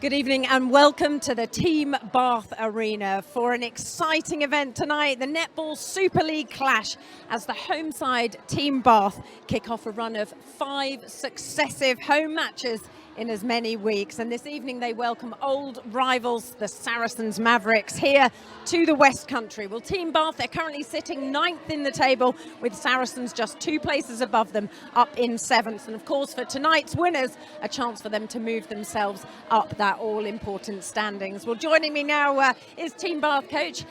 Good evening and welcome to the Team Bath Arena for an exciting event tonight, the Netball Super League clash, as the home side Team Bath kick off a run of 5 successive home matches in as many weeks. And this evening they welcome old rivals, the Saracens Mavericks, here to the West Country. Well, Team Bath, they're currently sitting 9th in the table, with Saracens just 2 places above them, up in 7th. And of course, for tonight's winners, a chance for them to move themselves up that all-important standings. Well, joining me now is Team Bath coach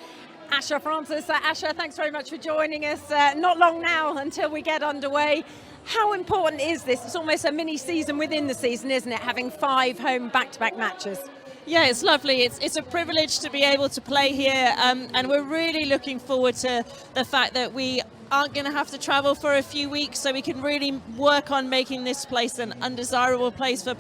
Asher Francis. Asher, thanks very much for joining us. Not long now until we get underway. How important is this? It's almost a mini season within the season, isn't it? Having 5 home back-to-back matches. Yeah, it's lovely. It's a privilege to be able to play here, and we're really looking forward to the fact that we aren't going to have to travel for a few weeks, so we can really work on making this place an undesirable place for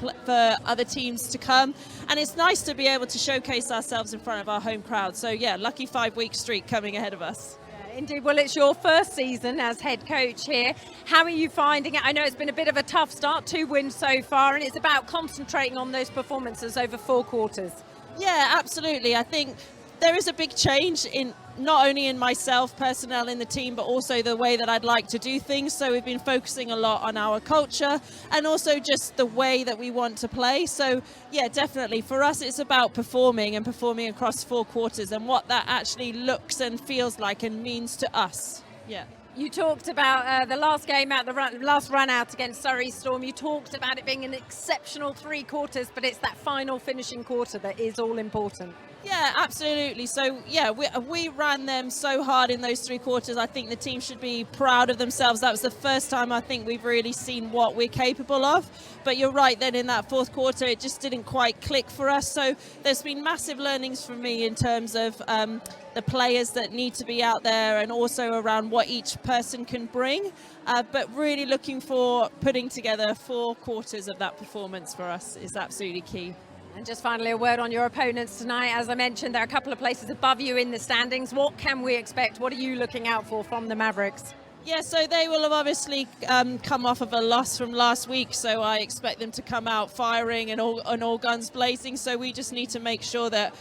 other teams to come. And it's nice to be able to showcase ourselves in front of our home crowd. So yeah, lucky 5-week streak coming ahead of us. Indeed. Well, it's your first season as head coach here. How are you finding it? I know it's been a bit of a tough start, 2 wins so far, and it's about concentrating on those performances over 4 quarters. Yeah, absolutely. I think there is a big change in not only in myself, personnel in the team, but also the way that I'd like to do things. So we've been focusing a lot on our culture and also just the way that we want to play. So yeah, definitely for us, it's about performing across 4 quarters and what that actually looks and feels like and means to us. Yeah. You talked about the last game out, last run out against Surrey Storm. You talked about it being an exceptional 3 quarters, but it's that final finishing quarter that is all important. Yeah, absolutely. So yeah, we ran them so hard in those 3 quarters. I think the team should be proud of themselves. That was the first time I think we've really seen what we're capable of. But you're right, then in that 4th quarter, it just didn't quite click for us. So there's been massive learnings for me in terms of the players that need to be out there and also around what each person can bring. But really looking for putting together 4 quarters of that performance for us is absolutely key. And just finally, a word on your opponents tonight. As I mentioned, there are a couple of places above you in the standings. What can we expect? What are you looking out for from the Mavericks? Yeah, so they will have obviously come off of a loss from last week, so I expect them to come out firing and all guns blazing. So we just need to make sure that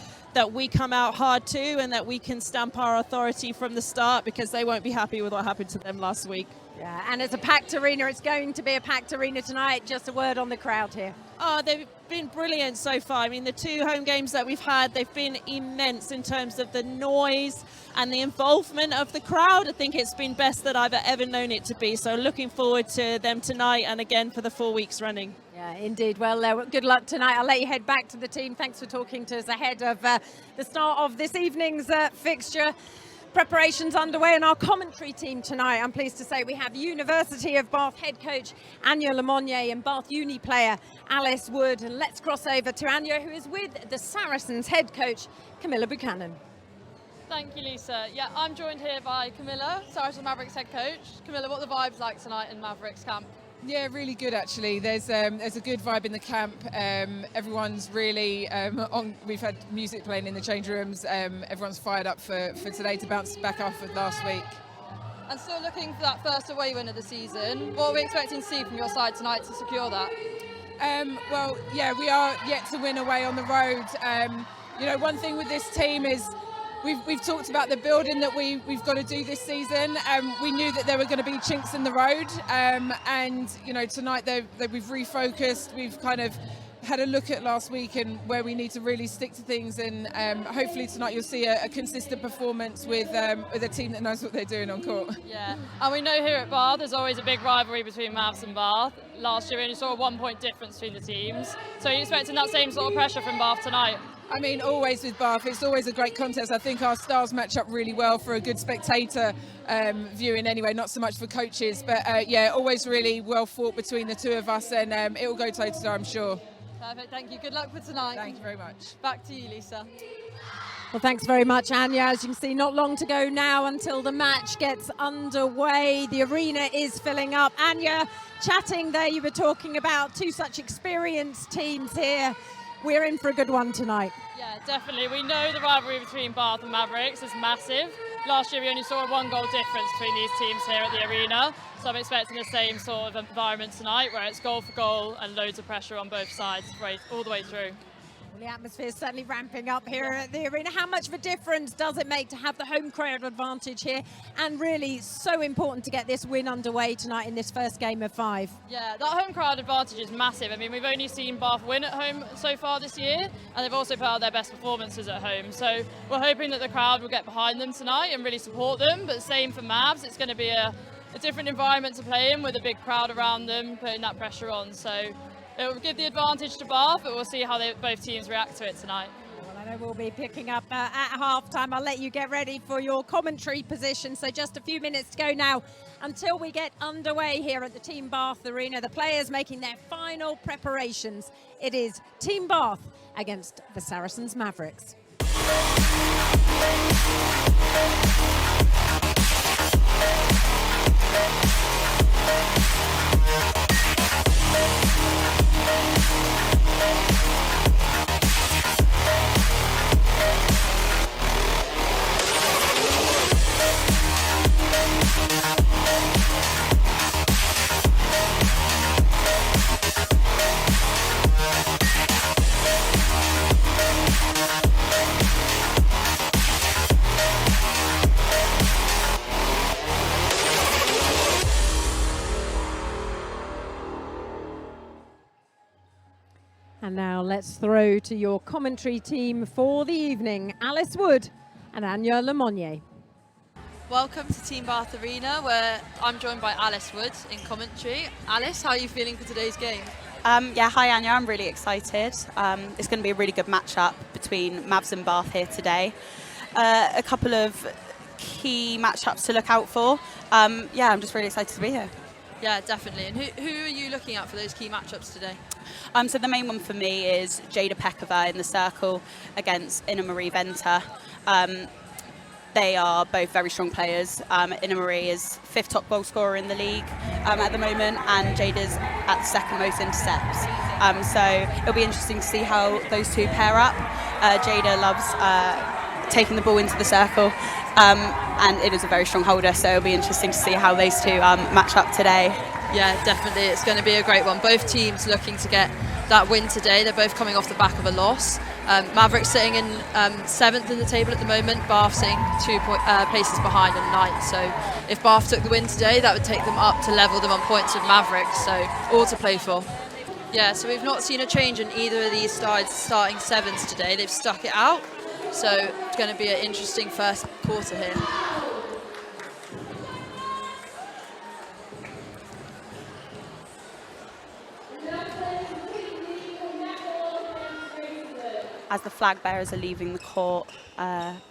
we come out hard too, and that we can stamp our authority from the start, because they won't be happy with what happened to them last week. Yeah, and it's a packed arena. It's going to be a packed arena tonight. Just a word on the crowd here. Oh, they've been brilliant so far. I mean, the 2 home games that we've had, they've been immense in terms of the noise and the involvement of the crowd. I think it's been best that I've ever known it to be. So looking forward to them tonight and again for the 4 weeks running. Yeah, indeed. Well, good luck tonight. I'll let you head back to the team. Thanks for talking to us ahead of the start of this evening's fixture. Preparations underway in our commentary team tonight. I'm pleased to say we have University of Bath head coach Anya Lemonnier and Bath Uni player Alice Wood. And let's cross over to Anya, who is with the Saracens head coach Camilla Buchanan. Thank you, Lisa. Yeah, I'm joined here by Camilla, Saracens Mavericks head coach. Camilla, what are the vibes like tonight in Mavericks camp? Yeah, really good actually. There's a good vibe in the camp. Everyone's really on. We've had music playing in the change rooms. Everyone's fired up for today to bounce back off of last week. And still looking for that first away win of the season. What are we expecting to see from your side tonight to secure that? Well, yeah, we are yet to win away on the road. You know, one thing with this team is We've talked about the building that we've got to do this season. We knew that there were going to be chinks in the road, and you know, tonight we've refocused. We've kind of had a look at last week and where we need to really stick to things, and hopefully tonight you'll see a consistent performance with a team that knows what they're doing on court. Yeah, and we know here at Bath there's always a big rivalry between Mavs and Bath. Last year we only saw a 1-point difference between the teams. So are you expecting that same sort of pressure from Bath tonight? I mean, always with Bath, it's always a great contest. I think our styles match up really well for a good spectator viewing anyway, not so much for coaches. But yeah, always really well fought between the 2 of us, and it will go toe-to-toe, I'm sure. Perfect, thank you. Good luck for tonight. Thank you very much. Back to you, Lisa. Well, thanks very much, Anya. As you can see, not long to go now until the match gets underway. The arena is filling up. Anya, chatting there, you were talking about 2 such experienced teams here. We're in for a good one tonight. Yeah, definitely. We know the rivalry between Bath and Mavericks is massive. Last year we only saw a 1-goal difference between these teams here at the arena, so I'm expecting the same sort of environment tonight, where it's goal for goal and loads of pressure on both sides all the way through. The atmosphere is certainly ramping up here at the arena. How much of a difference does it make to have the home crowd advantage here? And really so important to get this win underway tonight in this first game of 5. Yeah, that home crowd advantage is massive. I mean, we've only seen Bath win at home so far this year, and they've also put out their best performances at home. So we're hoping that the crowd will get behind them tonight and really support them. But same for Mavs, it's going to be a different environment to play in with a big crowd around them, putting that pressure on. So it will give the advantage to Bath, but we'll see how both teams react to it tonight. Well, I know we'll be picking up at half-time. I'll let you get ready for your commentary position. So just a few minutes to go now until we get underway here at the Team Bath Arena. The players making their final preparations. It is Team Bath against the Saracens Mavericks. And now let's throw to your commentary team for the evening, Alice Wood and Anya Lemonnier. Welcome to Team Bath Arena, where I'm joined by Alice Wood in commentary. Alice, how are you feeling for today's game? Yeah, hi Anya, I'm really excited. It's going to be a really good matchup between Mavs and Bath here today. A couple of key matchups to look out for. Yeah, I'm just really excited to be here. Yeah, definitely. And who are you looking at for those key matchups today? So the main one for me is Jada Pekova in the circle against Ina Marie Venter. They are both very strong players. Ina Marie is 5th top goal scorer in the league at the moment, and Jada's at 2nd most intercepts. So it'll be interesting to see how those two pair up. Jada loves taking the ball into the circle, and it is a very strong holder, so it'll be interesting to see how those two match up today. Yeah, definitely. It's going to be a great one. Both teams looking to get that win today. They're both coming off the back of a loss. Mavericks sitting in 7th in the table at the moment, Bath sitting 2 places behind in 9th. So if Bath took the win today, that would take them up to level them on points with Mavericks, so all to play for. Yeah, so we've not seen a change in either of these sides starting 7s today. They've stuck it out, so it's going to be an interesting first quarter here. As the flag bearers are leaving the court,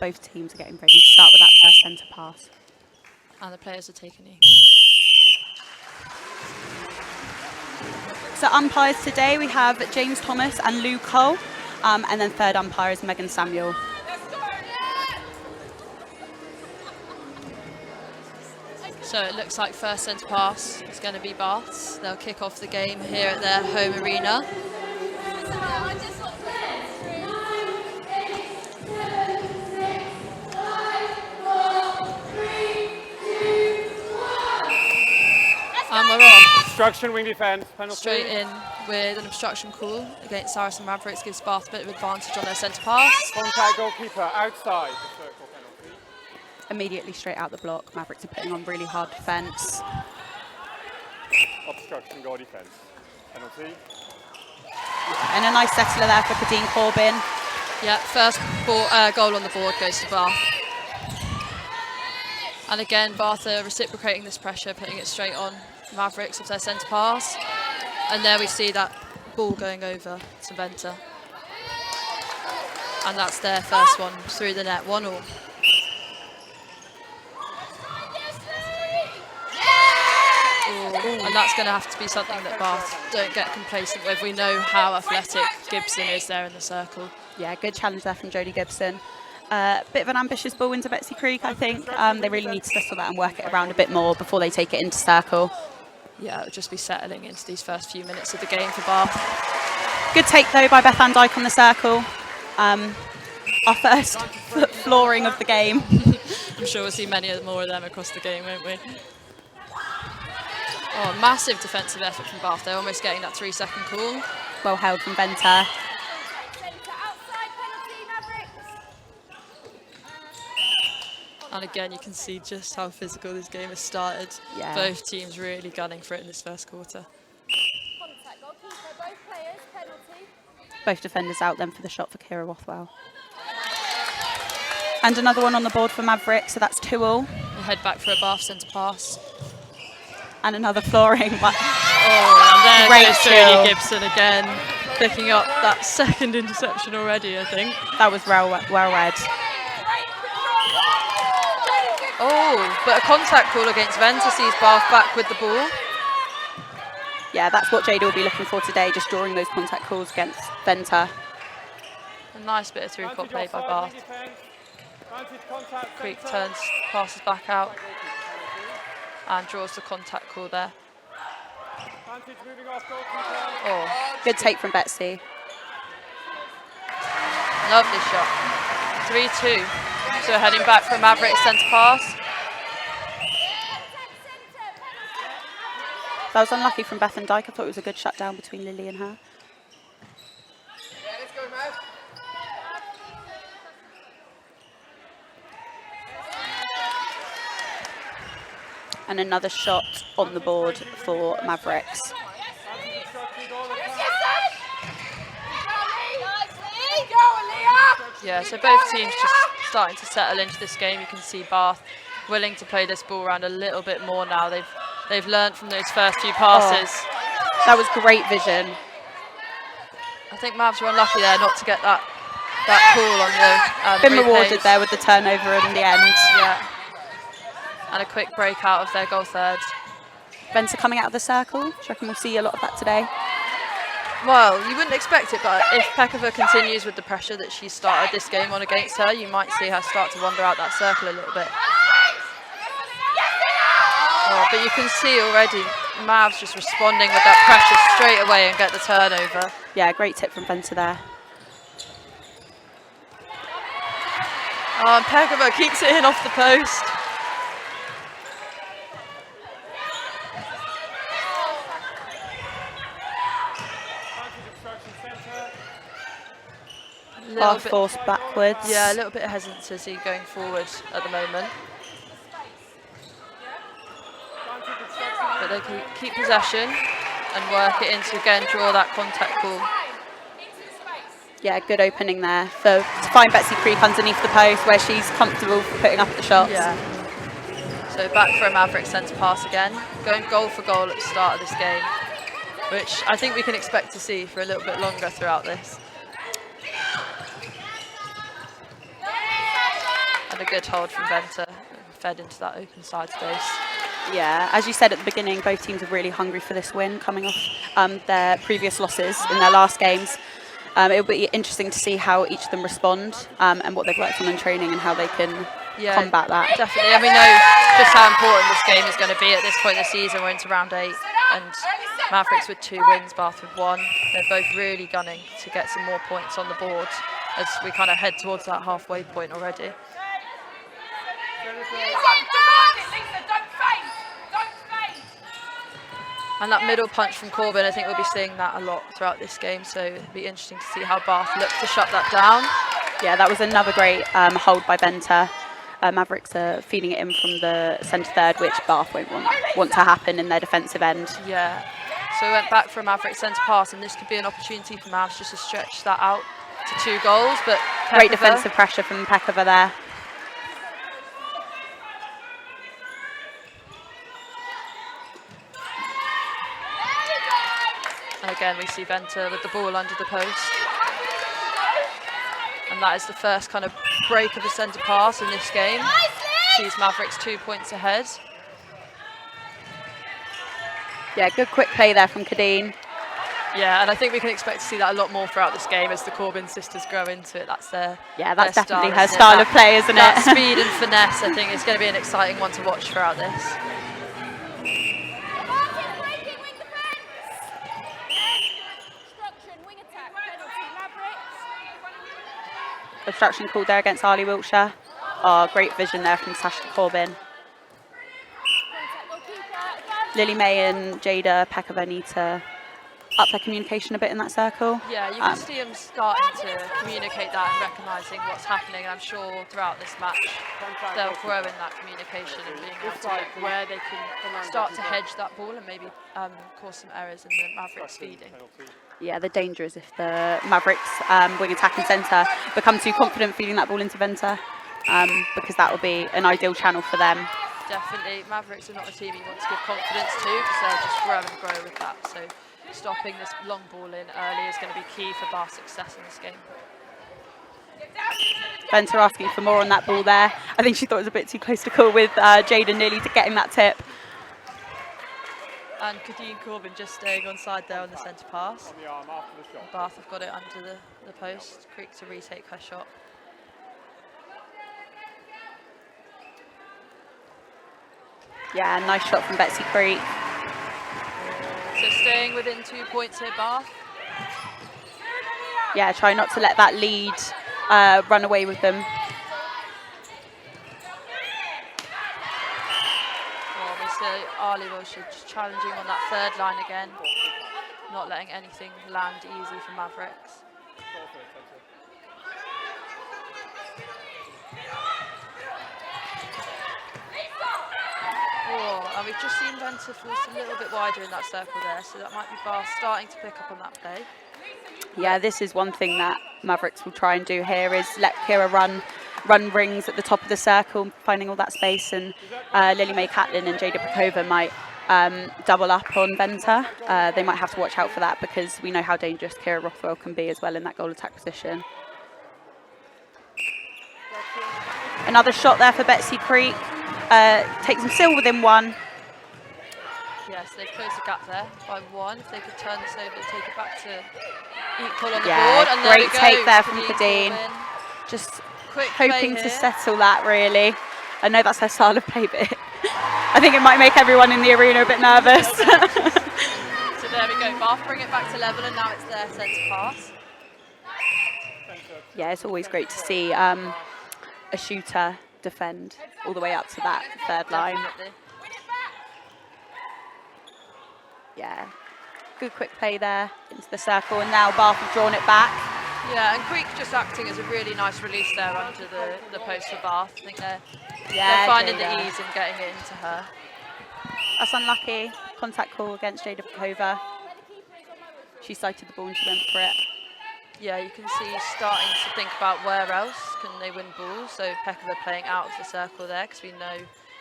both teams are getting ready to start with that first centre pass. And the players are taking knee. So umpires today, we have James Thomas and Lou Cole, and then third umpire is Megan Samuel. So it looks like first centre pass is going to be Bath's. They'll kick off the game here at their home arena. And we're off. Obstruction, wing defence, penalty. Straight in with an obstruction call against Saracen Mavericks, gives Bath a bit of advantage on their centre pass. Contact goalkeeper outside the circle penalty. Immediately straight out the block, Mavericks are putting on really hard defence. Obstruction, goal defence, penalty. And a nice settler there for Kadeen Corbin. Yeah, first goal on the board goes to Bath. And again, Bath are reciprocating this pressure, putting it straight on Mavericks with their centre pass. And there we see that ball going over to Venter. And that's their first one through the net, 1-1. And that's going to have to be something that Bath don't get complacent with. We know how athletic Gibson is there in the circle. Yeah, good challenge there from Jodie Gibson. Bit of an ambitious ball into Betsy Creek, I think. They really need to settle that and work it around a bit more before they take it into circle. Yeah, it'll just be settling into these first few minutes of the game for Bath. Good take, though, by Beth Van Dijk on the circle. Our first flooring of the game. I'm sure we'll see many more of them across the game, won't we? Oh, massive defensive effort from Bath. They're almost getting that 3-second call. Well held from Venter. And again, you can see just how physical this game has started. Yeah. Both teams really gunning for it in this first quarter. Both defenders out then for the shot for Kira Rothwell. And another one on the board for Mavericks, so that's 2-all. We'll head back for a Bath centre pass. And another flooring. And there Great goes kill. Jodie Gibson again, picking up that second interception already, I think. That was well read. Oh, but a contact call against Venter sees Bath back with the ball. Yeah, that's what Jada will be looking for today, just drawing those contact calls against Venter. A nice bit of through-court play by Bath. Creek turns, passes back out, and draws the contact call there. Oh, Good take from Betsy. lovely shot. 3-2. So we're heading back for a Mavericks centre pass. That was unlucky from Beth and Dyke. I thought it was a good shutdown between Lily and her. And another shot on the board for Mavericks. Yeah, so both teams just starting to settle into this game. You can see Bath willing to play this ball around a little bit more now. They've learned from those first few passes. Oh, that was great vision. I think Mavs were unlucky there not to get that call on the Been rewarded there with the turnover in the end. Yeah. And a quick break out of their goal third. Venter coming out of the circle. Do you reckon we'll see a lot of that today? Well, you wouldn't expect it, but if Pekova continues with the pressure that she started this game on against her, you might see her start to wander out that circle a little bit. Oh, but you can see already Mavs just responding with that pressure straight away and get the turnover. Yeah, great tip from Venter there. Oh, and Pekova keeps it in off the post. Bath forced backwards. Yeah, a little bit of hesitancy going forward at the moment. But they can keep possession and work it into, again, draw that contact call. Yeah, good opening there to find Betsy Creek underneath the post where she's comfortable putting up the shots. Yeah. So back for a Mavericks centre pass again, going goal for goal at the start of this game, which I think we can expect to see for a little bit longer throughout this. And a good hold from Venter, fed into that open side space. Yeah, as you said at the beginning, both teams are really hungry for this win, coming off their previous losses in their last games. It'll be interesting to see how each of them respond and what they've worked on in training and how they can combat that. Definitely, and we know just how important this game is going to be at this point in the season. We're into round 8, and Mavericks with 2 wins, Bath with 1. They're both really gunning to get some more points on the board as we kind of head towards that halfway point already. And that middle punch from Corbin, I think we'll be seeing that a lot throughout this game, so it'll be interesting to see how Bath look to shut that down. Yeah, that was another great hold by Venter. Mavericks are feeding it in from the centre third, which Bath won't want to happen in their defensive end. Yeah, so we went back for a Mavericks centre pass, and this could be an opportunity for Mavs just to stretch that out to 2 goals. But Great defensive pressure from Pekova there. And again, we see Venter with the ball under the post. And that is the first kind of break of a centre pass in this game. Sees Mavericks 2 points ahead. Yeah, good quick play there from Kadeen. Yeah, and I think we can expect to see that a lot more throughout this game as the Corbin sisters grow into it. That's their that's their definitely style, her style of play, isn't that it? speed and finesse, I think, is going to be an exciting one to watch throughout this. Obstruction called there against Arlie Wiltshire. Oh, great vision there from Sasha Corbin. Lily May and Jada Pekova need to up their communication a bit in that circle. Yeah, you can see them starting to communicate that and recognising what's happening. And I'm sure throughout this match they'll grow in that communication and being able to look where they can start to hedge that ball and maybe cause some errors in the Mavericks feeding. Yeah, the danger is if the Mavericks wing attack and centre become too confident feeding that ball into Venter, because that will be an ideal channel for them. Definitely, Mavericks are not a team you want to give confidence to because they'll just grow and grow with that. So stopping this long ball in early is going to be key for Bath's success in this game. Venter asking for more on that ball there. I think she thought it was a bit too close to call with Jada nearly to getting that tip. And Kadeen Corbin just staying on side there on the centre pass. Bath have got it under the post. Creek to retake her shot. Yeah, nice shot from Betsy Creek. So staying within 2 points here, Bath. Yeah, try not to let that lead run away with them. Obviously, Ali was just challenging on that third line again, not letting anything land easy for Mavericks. Oh, and we've just seen Venter force a little bit wider in that circle there, so that might be Bath starting to pick up on that play. Yeah, this is one thing that Mavericks will try and do here is let Kira run rings at the top of the circle, finding all that space, and Lily Mae Catlin and Jada Prokova might double up on Venter. They might have to watch out for that because we know how dangerous Kira Rothwell can be as well in that goal attack position. Another shot there for Betsy Creek. Takes them still within one. Yes, they've closed the gap there by one. If they could turn this over and take it back to equal on the board. And great there we take go, there from Kadeen. Just quick hoping to settle that, really. I know that's her style of play, but I think it might make everyone in the arena a bit nervous. So there we go. Bath bring it back to level, and now it's their centre pass. Yeah, it's always great to see a shooter defend all the way up to that third line. Definitely. Yeah, good quick play there into the circle, and now Bath have drawn it back. Yeah, and Creek just acting as a really nice release there under the post for Bath. I think they're finding the ease in getting it into her. That's unlucky. Contact call against Jada Prokova. She sighted the ball and she went for it. Yeah, you can see starting to think about where else can they win balls. So Pekova playing out of the circle there because we know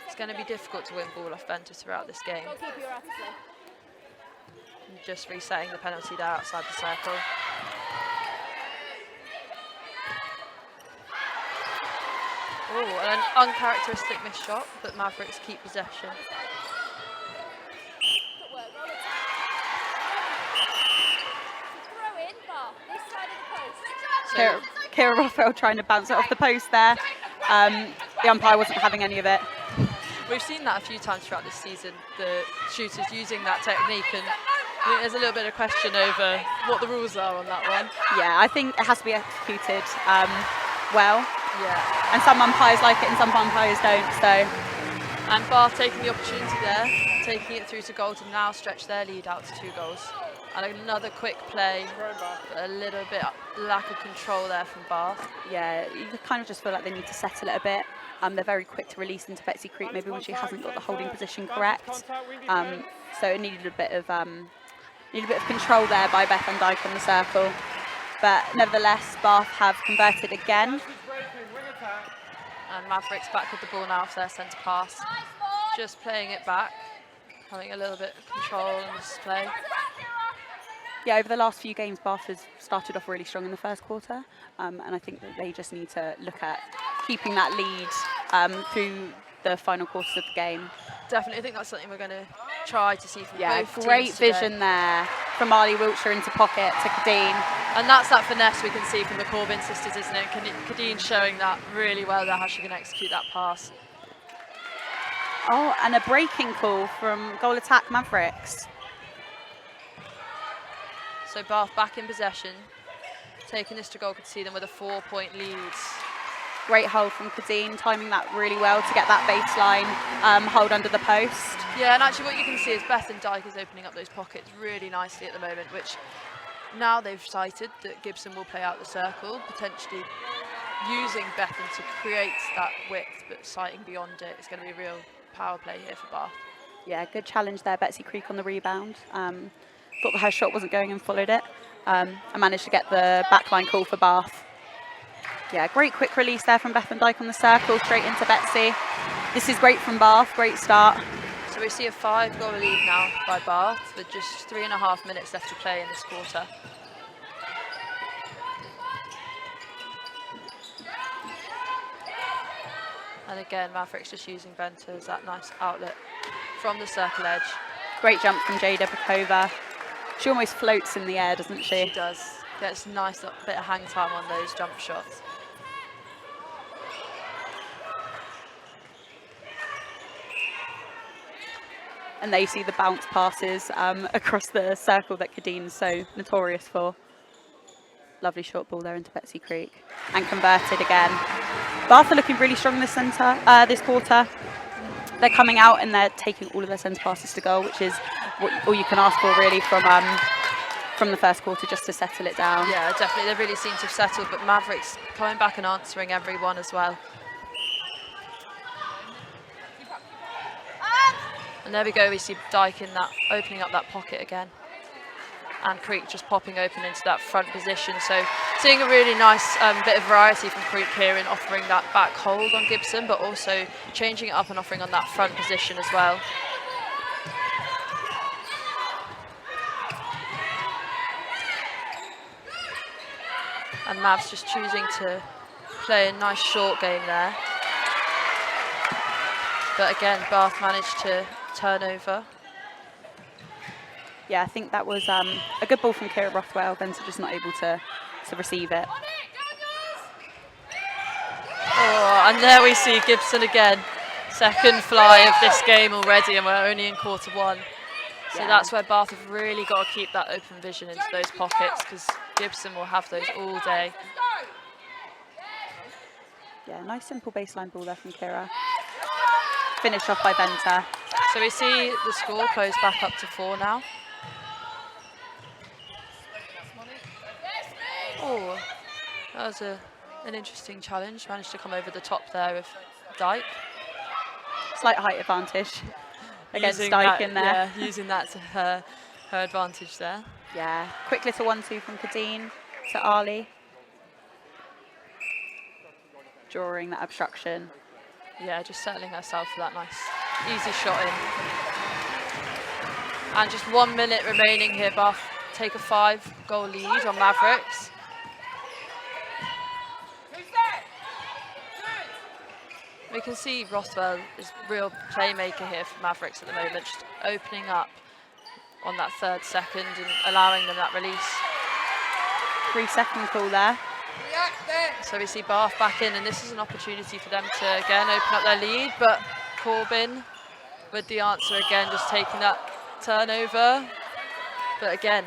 it's going to be difficult to win ball off Venter throughout this game. And just resetting the penalty there outside the circle. Oh, an uncharacteristic missed shot, but Mavericks keep possession. Kira Rothwell trying to bounce it off the post there. The umpire wasn't having any of it. We've seen that a few times throughout this season, the shooters using that technique, and I think there's a little bit of question over what the rules are on that one. Yeah, I think it has to be executed well. Yeah. And some umpires like it and some umpires don't, so. And Bath taking the opportunity there, taking it through to goal to now stretch their lead out to 2 goals. And another quick play, but a little bit lack of control there from Bath. Yeah, you kind of just feel like they need to settle it a bit. They're very quick to release into Betsy Creek, maybe when she hasn't got the holding position correct. So it needed a bit of control there by Beth Van Dyke on the circle. But nevertheless, Bath have converted again. And Mavericks back with the ball now for their centre pass. Just playing it back, having a little bit of control in this play. Yeah, over the last few games, Bath has started off really strong in the first quarter, and I think that they just need to look at keeping that lead through the final quarters of the game. Definitely, I think that's something we're going to try to see from both teams great today. vision there from Marley Wiltshire into pocket to Kadeen. And that's that finesse we can see from the Corbin sisters, isn't it? Kadeen showing that really well there, how she can execute that pass. Oh, and a breaking call from goal attack Mavericks. So Bath back in possession, taking this to goal, could see them with a 4-point lead. Great hold from Kadeen, timing that really well to get that baseline hold under the post. Yeah, and actually what you can see is Beth and Dyke is opening up those pockets really nicely at the moment, which now they've cited that Gibson will play out the circle, potentially using Bethan to create that width, but sighting beyond it. It's going to be a real power play here for Bath. Yeah, good challenge there, Betsy Creek on the rebound. Thought her shot wasn't going and followed it. And managed to get the backline call for Bath. Yeah, great quick release there from Beth and Dyke on the circle, straight into Betsy. This is great from Bath, great start. So we see a 5-goal lead now by Bath with just 3.5 minutes left to play in this quarter. And again, Mavericks just using Venter as that nice outlet from the circle edge. Great jump from Jada Pakova. She almost floats in the air, doesn't she? She does. Gets a nice bit of hang time on those jump shots. And there you see the bounce passes across the circle that Kadeen's so notorious for. Lovely short ball there into Betsy Creek. And converted again. Bath are looking really strong this this quarter. They're coming out and they're taking all of their centre passes to goal, which is all you can ask for really from the first quarter, just to settle it down. Yeah, definitely. They really seem to have settled, but Mavericks coming back and answering everyone as well. And there we go, we see Dyke in that, opening up that pocket again. And Creek just popping open into that front position. So seeing a really nice bit of variety from Creek here in offering that back hold on Gibson, but also changing it up and offering on that front position as well. And Mavs just choosing to play a nice short game there. But again, Bath managed to turn over. Yeah, I think that was a good ball from Kira Rothwell, Venter just not able to receive it. Oh, and there we see Gibson again. Second fly of this game already, and we're only in quarter one. So Yeah. That's where Bath have really got to keep that open vision into those pockets, because Gibson will have those all day. Yeah, nice simple baseline ball there from Kira. Finished off by Venter. So we see the score close back up to 4 now. Oh, that was an interesting challenge. Managed to come over the top there with Dyke. Slight height advantage against Using Dyke that, in there. Yeah, using that to her advantage there. Yeah, quick little 1-2 from Kadeen to Ali. Drawing that obstruction. Yeah, just settling herself for that nice, easy shot in. And just 1 minute remaining here. Bath take a 5-goal lead on Mavericks. We can see Rothwell is real playmaker here for Mavericks at the moment, just opening up on that 3rd second and allowing them that release. 3-second call there. So we see Bath back in, and this is an opportunity for them to again open up their lead, but Corbin with the answer again, just taking that turnover. But again,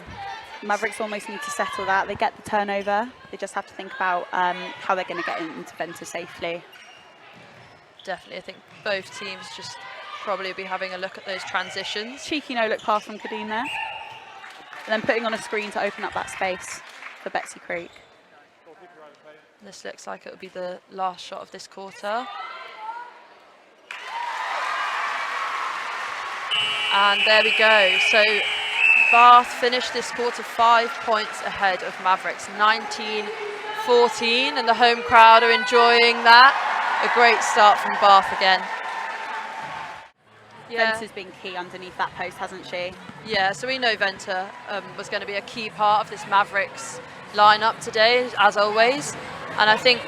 Mavericks almost need to settle that. They get the turnover. They just have to think about how they're going to get into Venter safely. definitely, I think both teams just probably be having a look at those transitions. Cheeky no-look pass from Kadeen there. And then putting on a screen to open up that space for Betsy Creek. This looks like it will be the last shot of this quarter. And there we go. So Bath finished this quarter 5 points ahead of Mavericks, 19-14, and the home crowd are enjoying that. A great start from Bath again. Venter's been key underneath that post, hasn't she? Yeah, so we know Venter was going to be a key part of this Mavericks lineup today, as always. And I think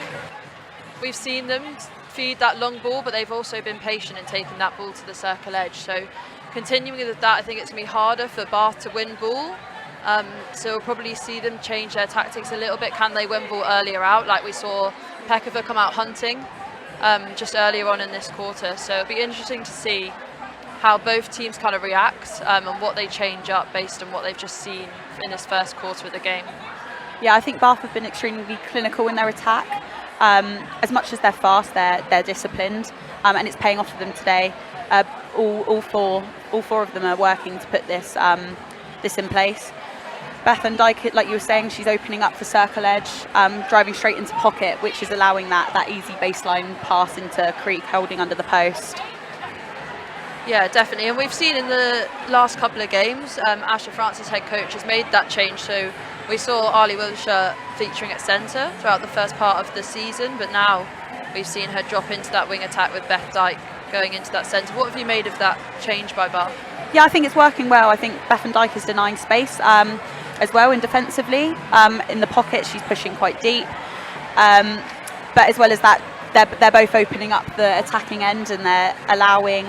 we've seen them feed that long ball, but they've also been patient in taking that ball to the circle edge. So continuing with that, I think it's going to be harder for Bath to win ball. So we'll probably see them change their tactics a little bit. Can they win ball earlier out, like we saw Pekova come out hunting just earlier on in this quarter. So it'll be interesting to see how both teams kind of react and what they change up based on what they've just seen in this first quarter of the game. Yeah, I think Bath have been extremely clinical in their attack. As much as they're fast, they're disciplined, and it's paying off for them today. All four of them are working to put this in place. Beth Van Dijk, like you were saying, she's opening up the circle edge, driving straight into pocket, which is allowing that easy baseline pass into Creek, holding under the post. Yeah, definitely. And we've seen in the last couple of games, Ashley Francis, head coach, has made that change. So we saw Ali Wilshire featuring at centre throughout the first part of the season, but now we've seen her drop into that wing attack with Beth Dijk going into that centre. What have you made of that change by Bath? Yeah, I think it's working well. I think Beth Van Dijk is denying space as well, and defensively. In the pocket, she's pushing quite deep. But as well as that, they're both opening up the attacking end, and they're allowing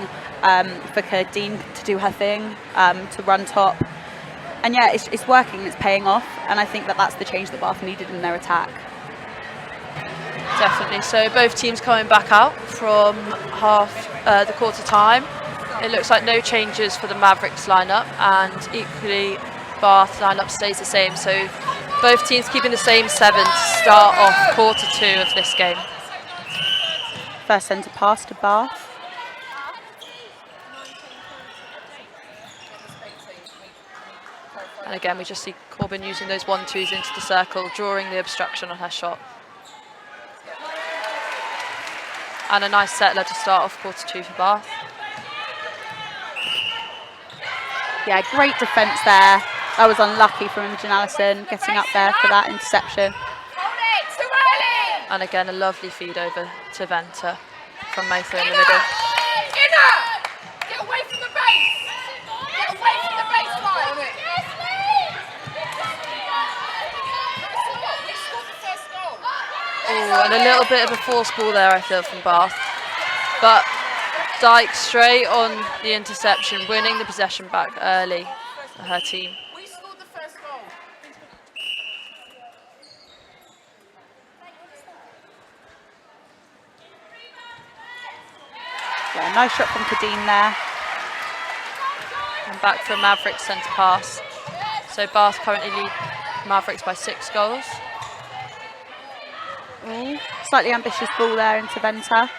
for Kadeen to do her thing, to run top. And yeah, it's working, it's paying off, and I think that's the change that Bath needed in their attack. Definitely. So both teams coming back out from the quarter time. It looks like no changes for the Mavericks lineup, and equally Bath lineup stays the same. So both teams keeping the same 7 to start off quarter 2 of this game. First centre pass to Bath. And again, we just see Corbin using those 1-2s into the circle, drawing the obstruction on her shot. And a nice settler to start off quarter 2 for Bath. Yeah, great defence there. That was unlucky from Imogen Allison, getting up there for that interception. And again, a lovely feed over to Venter from Mather in the middle. Get away from the base! Get away from the baseline! Oh, and a little bit of a force ball there, I feel, from Bath. But Dyke straight on the interception, winning the possession back early for her team. We scored the first goal. Yeah, nice shot from Kadeen there. And back for a Mavericks centre pass. So Bath currently lead Mavericks by 6 goals. Ooh, slightly ambitious ball there into Venter.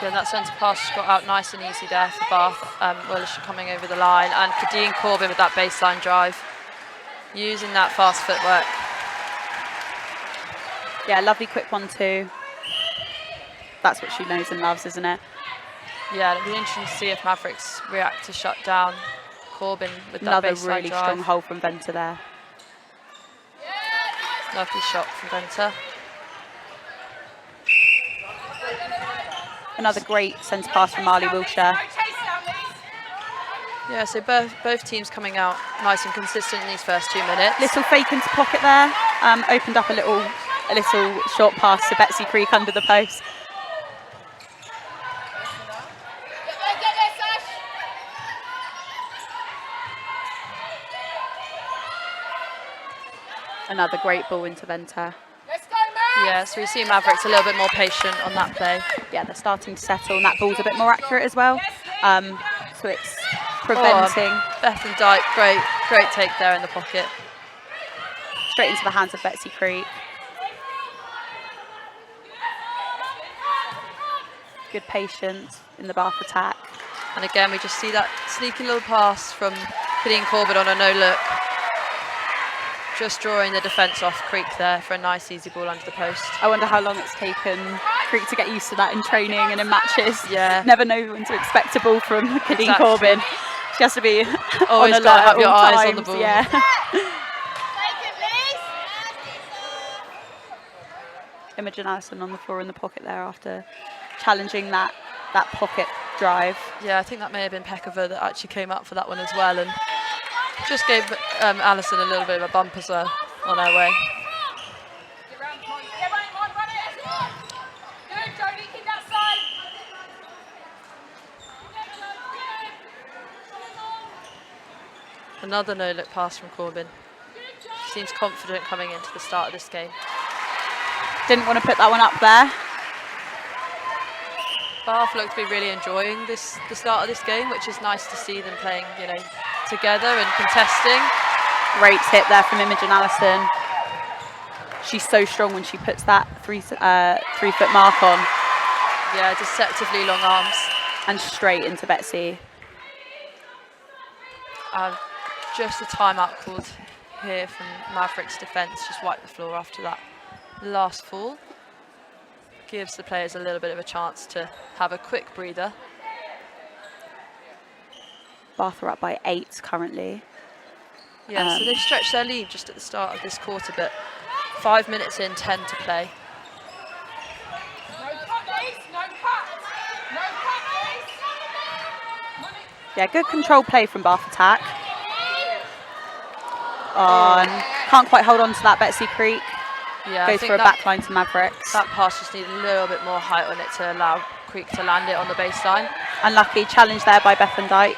Yeah, that centre pass got out nice and easy there for Bath. Wilshire coming over the line, and Kadeen Corbin with that baseline drive, using that fast footwork. Yeah, lovely quick 1-2. That's what she knows and loves, isn't it? Yeah, it'll be interesting to see if Mavericks react to shut down Corbin with that Another baseline really drive. strong hold from Venter there. Lovely shot from Venter. Another great centre pass from Ali Wilshire. Yeah, so both teams coming out nice and consistent in these first 2 minutes. Little fake into pocket there. Opened up a little short pass to Betsy Creek under the post. Another great ball into Venter. Yeah, so we see Mavericks a little bit more patient on that play. Yeah, they're starting to settle, and that ball's a bit more accurate as well. So it's preventing. Beth Van Dijk, great take there in the pocket. Straight into the hands of Betsy Creek. Good patience in the Bath attack. And again, we just see that sneaky little pass from Kadeen Corbin on a no-look. Just drawing the defence off Creek there for a nice easy ball under the post. I wonder how long it's taken Creek to get used to that in training and in matches. Yeah. Never know when to expect a ball from Kadeen Exactly. Corbin. She has to be Always on alert got to have at your all eyes times. on the ball. Yeah. Imogen Allison on the floor in the pocket there after challenging that pocket drive. Yeah, I think that may have been Pekova that actually came up for that one as well, and just gave Allison a little bit of a bump as well on her way. Another no-look pass from Corbin. She seems confident coming into the start of this game. Didn't want to put that one up there. Bath look to be really enjoying the start of this game, which is nice to see them playing, together and contesting. Great tip there from Imogen Allison. She's so strong when she puts that 3-foot mark on. Yeah, deceptively long arms. And straight into Betsy. Just a timeout called here from Mavericks defence. Just wipe the floor after that last fall. Gives the players a little bit of a chance to have a quick breather. Bath are up by 8 currently. Yeah, so they've stretched their lead just at the start of this quarter, but 5 minutes in, 10 to play. No cut, Ace. No cut. No cut, Ace. Yeah, good control play from Bath attack. On, can't quite hold on to that Betsy Creek. Yeah, goes for a backline to Mavericks. That pass just needed a little bit more height on it to allow Creek to land it on the baseline. Unlucky challenge there by Bethan Dyke.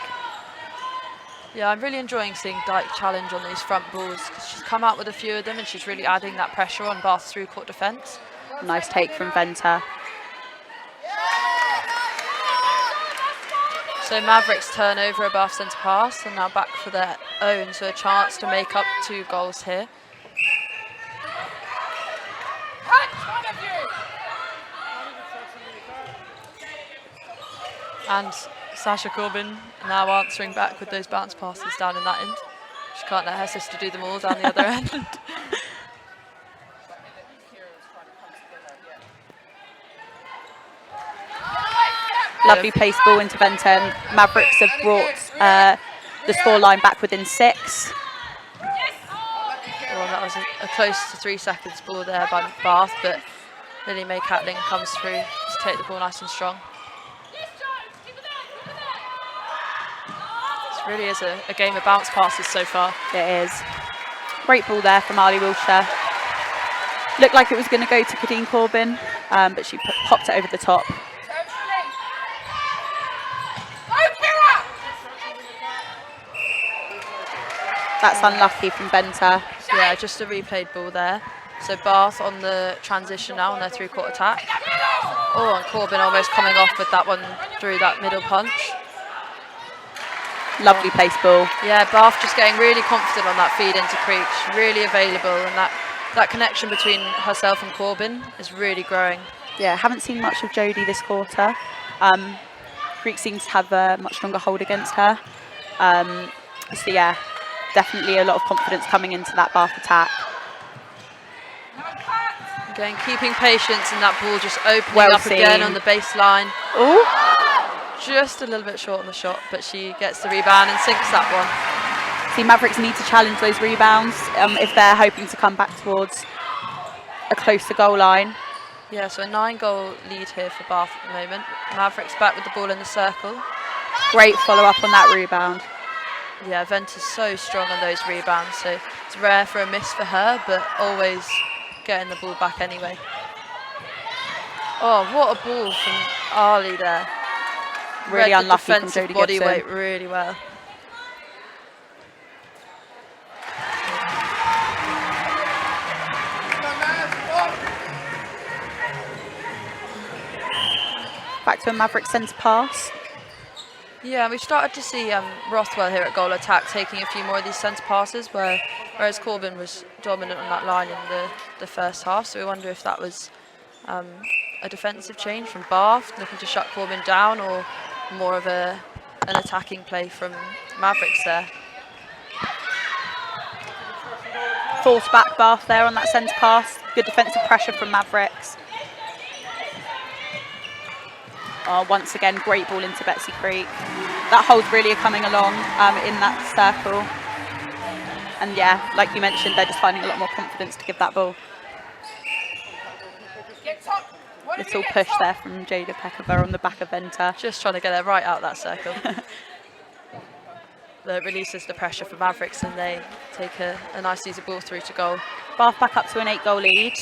Yeah, I'm really enjoying seeing Dyke challenge on these front balls because she's come out with a few of them and she's really adding that pressure on Bath's through-court defence. Nice take from Venter. So Mavericks turn over a Bath centre pass and now back for their own, so a chance to make up 2 goals here. And Sasha Corbin now answering back with those bounce passes down in that end. She can't let her sister do them all down the other end. Lovely place ball into Benton. Mavericks have brought the scoreline back within 6. Well, that was a close to 3 seconds ball there by Bath, but Lily Mae Catling comes through to take the ball nice and strong. This really is a game of bounce passes so far. It is. Great ball there from Ali Wilshire. Looked like it was going to go to Kadeen Corbin, but she popped it over the top. That's unlucky from Benter. Yeah, just a replayed ball there. So Bath on the transition now on their through-court attack. Oh, and Corbin almost coming off with that one through that middle punch. Lovely place ball. Yeah, Bath just getting really confident on that feed into Creek. She's really available, and that connection between herself and Corbin is really growing. Yeah, haven't seen much of Jodie this quarter. Creek seems to have a much stronger hold against her. So yeah, definitely a lot of confidence coming into that Bath attack. Again, keeping patience, and that ball just opening up again on the baseline. Ooh. Just a little bit short on the shot, but she gets the rebound and sinks that one. See, Mavericks need to challenge those rebounds if they're hoping to come back towards a closer goal line. Yeah, so a 9-goal lead here for Bath at the moment. Mavericks back with the ball in the circle. Great follow-up on that rebound. Yeah, Venter's so strong on those rebounds, so it's rare for a miss for her, but always getting the ball back anyway. Oh, what a ball from Ali there. Really Read unlucky the from defensive Jodie body Gibson. weight really well. Back to a Maverick centre pass. Yeah, we've started to see Rothwell here at goal attack taking a few more of these centre passes, whereas Corbin was dominant on that line in the first half. So we wonder if that was a defensive change from Bath, looking to shut Corbin down, or more of an attacking play from Mavericks there. Force back Bath there on that centre pass. Good defensive pressure from Mavericks. Once again, great ball into Betsy Creek. That hold's really coming along in that circle. And yeah, like you mentioned, they're just finding a lot more confidence to give that ball. Little push there from Jada Pekova on the back of Venter. Just trying to get her right out that circle. That releases the pressure for Mavericks, and they take a nice easy ball through to goal. Bath back up to an 8-goal lead.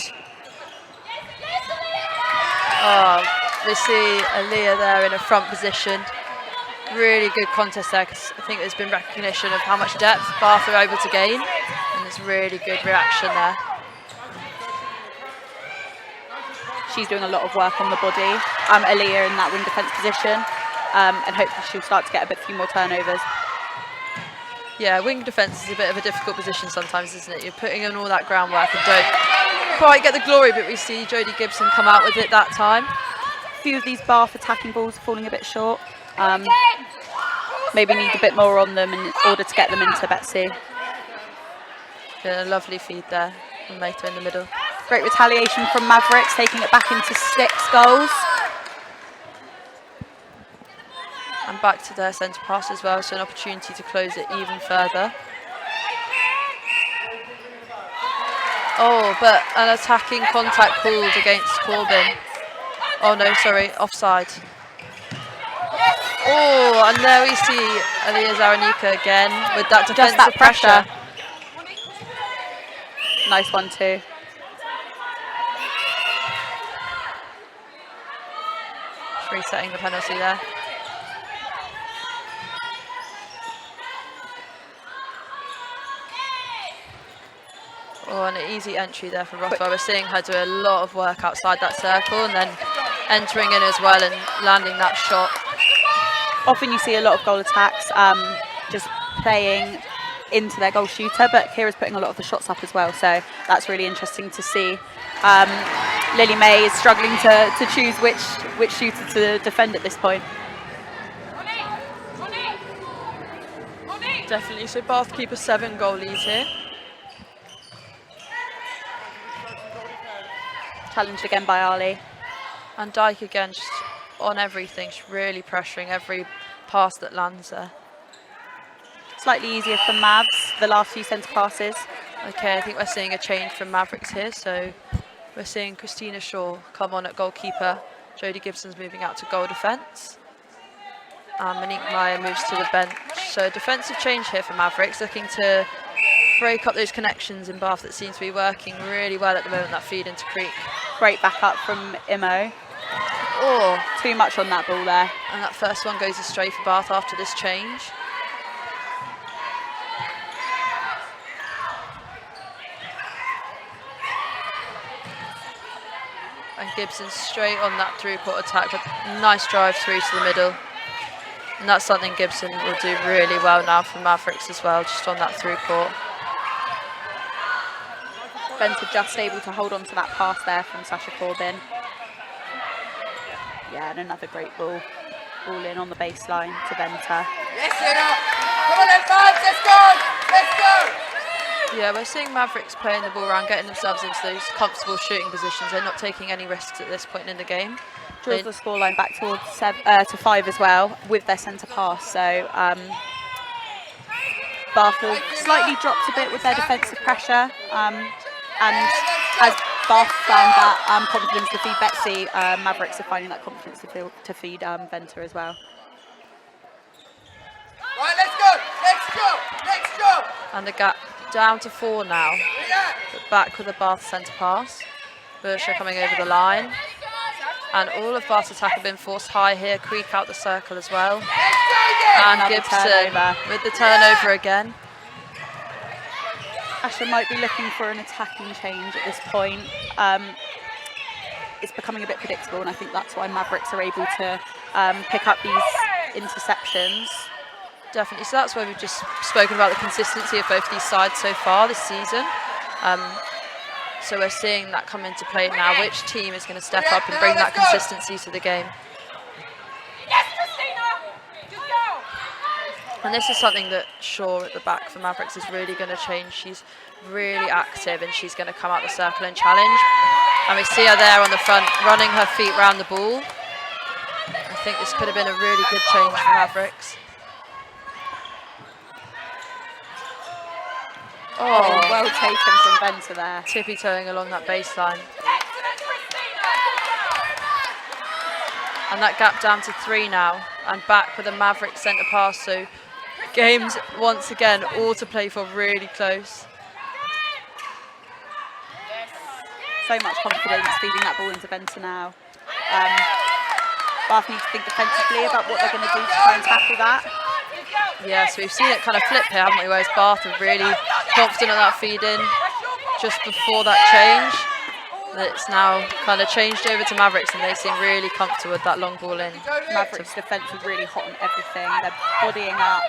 Oh, we see Aaliyah there in a front position. Really good contest there, because I think there's been recognition of how much depth Bath are able to gain, and it's really good reaction there. she's doing a lot of work on the body. Aaliyah in that wing defence position, and hopefully she'll start to get a few more turnovers. Yeah, wing defence is a bit of a difficult position sometimes, isn't it? You're putting in all that groundwork and don't quite get the glory, but we see Jodie Gibson come out with it that time. A few of these Bath attacking balls are falling a bit short. Maybe need a bit more on them in order to get them into Betsy. Yeah, a lovely feed there from Mato in the middle. Great retaliation from Mavericks, taking it back into 6 goals. And back to their centre pass as well, so an opportunity to close it even further. Oh, but an attacking contact called against Corbin. Oh no, sorry, offside. Oh, and there we see Aaliyah Zaranika again with that defensive Just that pressure. Nice one too. Resetting the penalty there. Oh, and an easy entry there for Rothwell. We're seeing her do a lot of work outside that circle and then entering in as well and landing that shot. Often you see a lot of goal attacks just playing into their goal shooter, but Kira's putting a lot of the shots up as well, so that's really interesting to see. Lily May is struggling to choose which shooter to defend at this point. Definitely, so Bath keep a 7-goal lead here. Challenged again by Ali. And Dyke again, just on everything. She's really pressuring every pass that lands there. Slightly easier for Mavs, the last few centre passes. Okay, I think we're seeing a change from Mavericks here. So we're seeing Christina Shaw come on at goalkeeper. Jodie Gibson's moving out to goal defence. And Monique Meyer moves to the bench. So defensive change here for Mavericks, looking to break up those connections in Bath that seem to be working really well at the moment, that feed into Creek. Great backup from Imo. Oh, too much on that ball there. And that first one goes astray for Bath after this change. And Gibson straight on that through-court attack with a nice drive through to the middle. And that's something Gibson will do really well now for Mavericks as well, just on that through-court. Venter just able to hold on to that pass there from Sasha Corbin. Yeah, and another great ball. Ball in on the baseline to Venter. Yes, come on, let's go! Let's go! Yeah, we're seeing Mavericks playing the ball around, getting themselves into those comfortable shooting positions. They're not taking any risks at this point in the game. Draws the scoreline back towards to 5 as well with their centre pass. So Bath have slightly dropped a bit with their defensive pressure. And as Bath found that confidence to feed Betsy, Mavericks are finding that confidence to feed Venter as well. Right, let's go! And the gap down to 4 now. But back with the Bath centre pass. Bursha coming over the line. And all of Bath's attack have been forced high here. Creek out the circle as well. And Gibson with the turnover again. Asher might be looking for an attacking change at this point. It's becoming a bit predictable, and I think that's why Mavericks are able to pick up these interceptions. Definitely, so that's why we've just spoken about the consistency of both these sides so far this season. So we're seeing that come into play now. Which team is going to step up and bring that consistency to the game? And this is something that Shaw at the back for Mavericks is really going to change. She's really active and she's going to come out the circle and challenge. And we see her there on the front, running her feet round the ball. I think this could have been a really good change for Mavericks. Oh, well taken from Venter there. Tippy-toeing along that baseline. And that gap down to 3 now. And back with a Maverick centre pass. So games, once again, all to play for, really close. So much confidence feeding that ball into Venter now. Bath need to think defensively about what they're going to do to try and tackle that. Yeah, so we've seen it kind of flip here, haven't we? Whereas Bath are really confident on that feed in just before that change. It's now kind of changed over to Mavericks, and they seem really comfortable with that long ball in. Mavericks defence are really hot on everything. They're bodying up,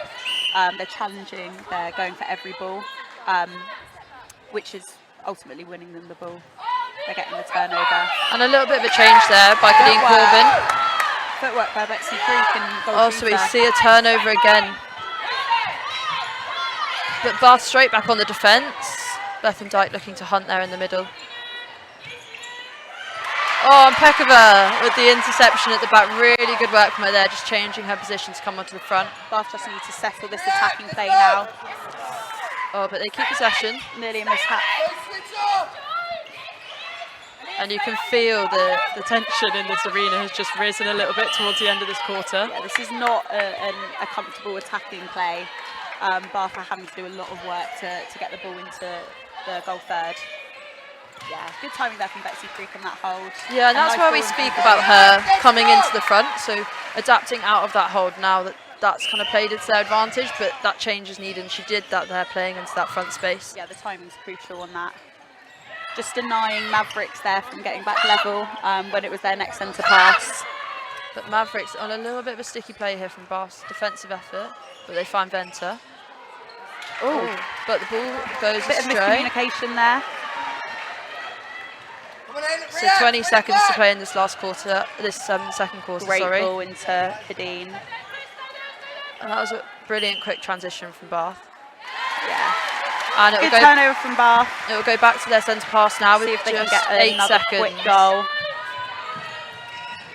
they're challenging, they're going for every ball, which is ultimately winning them the ball. They're getting the turnover. And a little bit of a change there by Kadeen Corbin. Footwork by Betsy Creek and Oh, so we see a turnover again. But Bath straight back on the defence. Bethan Dyke looking to hunt there in the middle. Oh, and Pekova with the interception at the back. Really good work from her there, just changing her position to come onto the front. Bath just need to settle this attacking play now. Oh, but they keep possession. Nearly a mishap. And you can feel the tension in this arena has just risen a little bit towards the end of this quarter. Yeah, this is not a comfortable attacking play. Bath are having to do a lot of work to get the ball into the goal third. Yeah, good timing there from Betsy Creek on that hold. Yeah, and that's where we speak about her coming into the front, so adapting out of that hold now that's kind of played into their advantage, but that change is needed, and she did that there playing into that front space. Yeah, the timing's crucial on that. Just denying Mavericks there from getting back level when it was their next centre pass. But Mavericks on a little bit of a sticky play here from Bath's defensive effort, but they find Venter. Oh, but the ball goes Bit astray. of miscommunication there. So 20 seconds to play in this last quarter, second quarter, Great sorry. ball into Kadeen. And that was a brilliant quick transition from Bath. Yeah. And it Good will go, turnover from Bath. it will go back to their centre pass now See with if they can just get 8 another seconds. quick goal.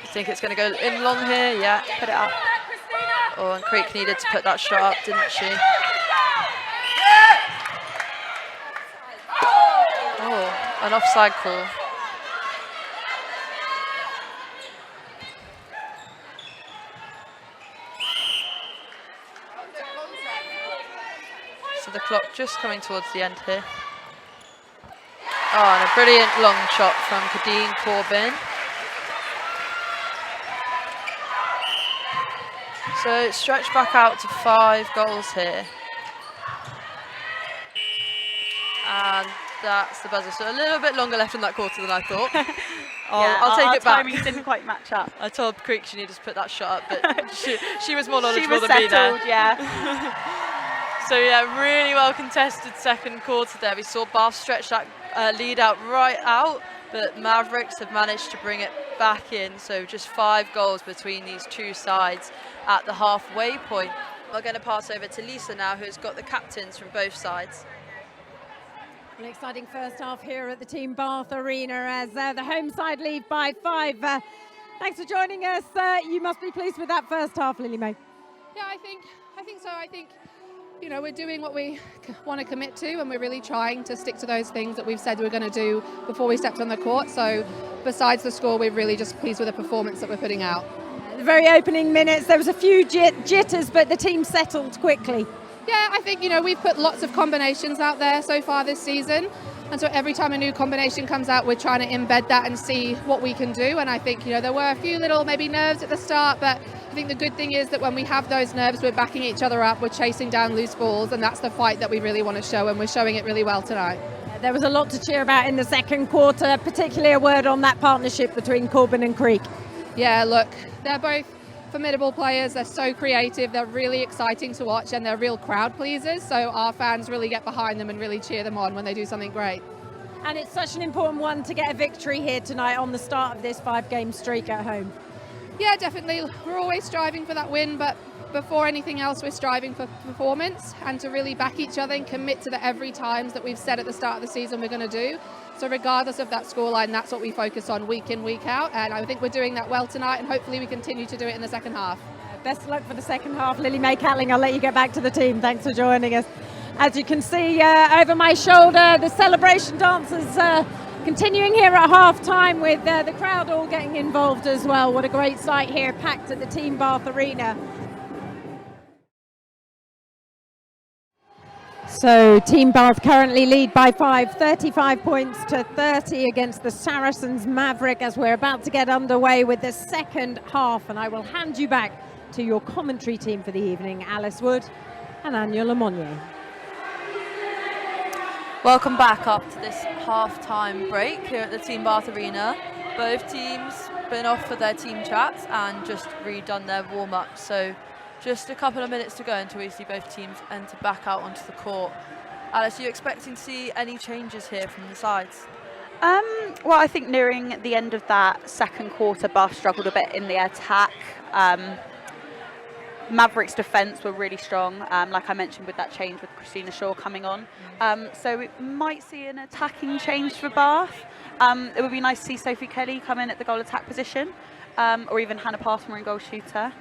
I think it's going to go in long here, yeah. Put it up. Oh, and Creek needed to put that shot up, didn't she? Oh, an offside call. So the clock just coming towards the end here. Oh, and a brilliant long shot from Kadeen Corbin. So stretch back out to 5 goals here. And that's the buzzer. So a little bit longer left in that quarter than I thought. I'll take it back. Timing didn't quite match up. I told Creek she needed to put that shot up, but she was more knowledgeable She was than me there. settled, yeah. So yeah, really well contested second quarter there. We saw Bath stretch that lead out right out, but Mavericks have managed to bring it back in. So just 5 goals between these two sides at the halfway point. We're going to pass over to Lisa now, who's got the captains from both sides. An exciting first half here at the Team Bath Arena as the home side lead by 5. Thanks for joining us. You must be pleased with that first half, Lily May. Yeah, I think so. I think, you know, we're doing what we want to commit to, and we're really trying to stick to those things that we've said we're going to do before we stepped on the court. So besides the score, we're really just pleased with the performance that we're putting out. The very opening minutes, there was a few jitters, but the team settled quickly. Yeah, I think, you know, we've put lots of combinations out there so far this season. And so every time a new combination comes out, we're trying to embed that and see what we can do. And I think, you know, there were a few little maybe nerves at the start, but I think the good thing is that when we have those nerves, we're backing each other up, we're chasing down loose balls, and that's the fight that we really want to show, and we're showing it really well tonight. There was a lot to cheer about in the second quarter, particularly a word on that partnership between Corbin and Creek. Yeah, look, they're both formidable players. They're so creative, they're really exciting to watch, and they're real crowd pleasers, so our fans really get behind them and really cheer them on when they do something great. And it's such an important one to get a victory here tonight on the start of this 5-game streak at home. Yeah, definitely. We're always striving for that win, but before anything else, we're striving for performance and to really back each other and commit to the every times that we've said at the start of the season we're going to do. So regardless of that scoreline, that's what we focus on week in, week out, and I think we're doing that well tonight, and hopefully we continue to do it in the second half. Best of luck for the second half. Lily May Catling, I'll let you get back to the team. Thanks for joining us. As you can see over my shoulder, the celebration dancers continuing here at half-time with the crowd all getting involved as well. What a great sight here, packed at the Team Bath Arena. So Team Bath currently lead by 5, 35 points to 30 against the Saracens Maverick as we're about to get underway with the second half. And I will hand you back to your commentary team for the evening, Alice Wood and Anya Lemonnier. Welcome back after this half-time break here at the Team Bath Arena. Both teams been off for their team chats and just redone their warm-up. So just a couple of minutes to go until we see both teams enter back out onto the court. Alice, are you expecting to see any changes here from the sides? Well, I think nearing the end of that second quarter, Bath struggled a bit in the attack. Mavericks' defence were really strong, like I mentioned with that change with Christina Shaw coming on. So we might see an attacking change for Bath. It would be nice to see Sophie Kelly come in at the goal attack position, or even Hannah Passmore in goal shooter.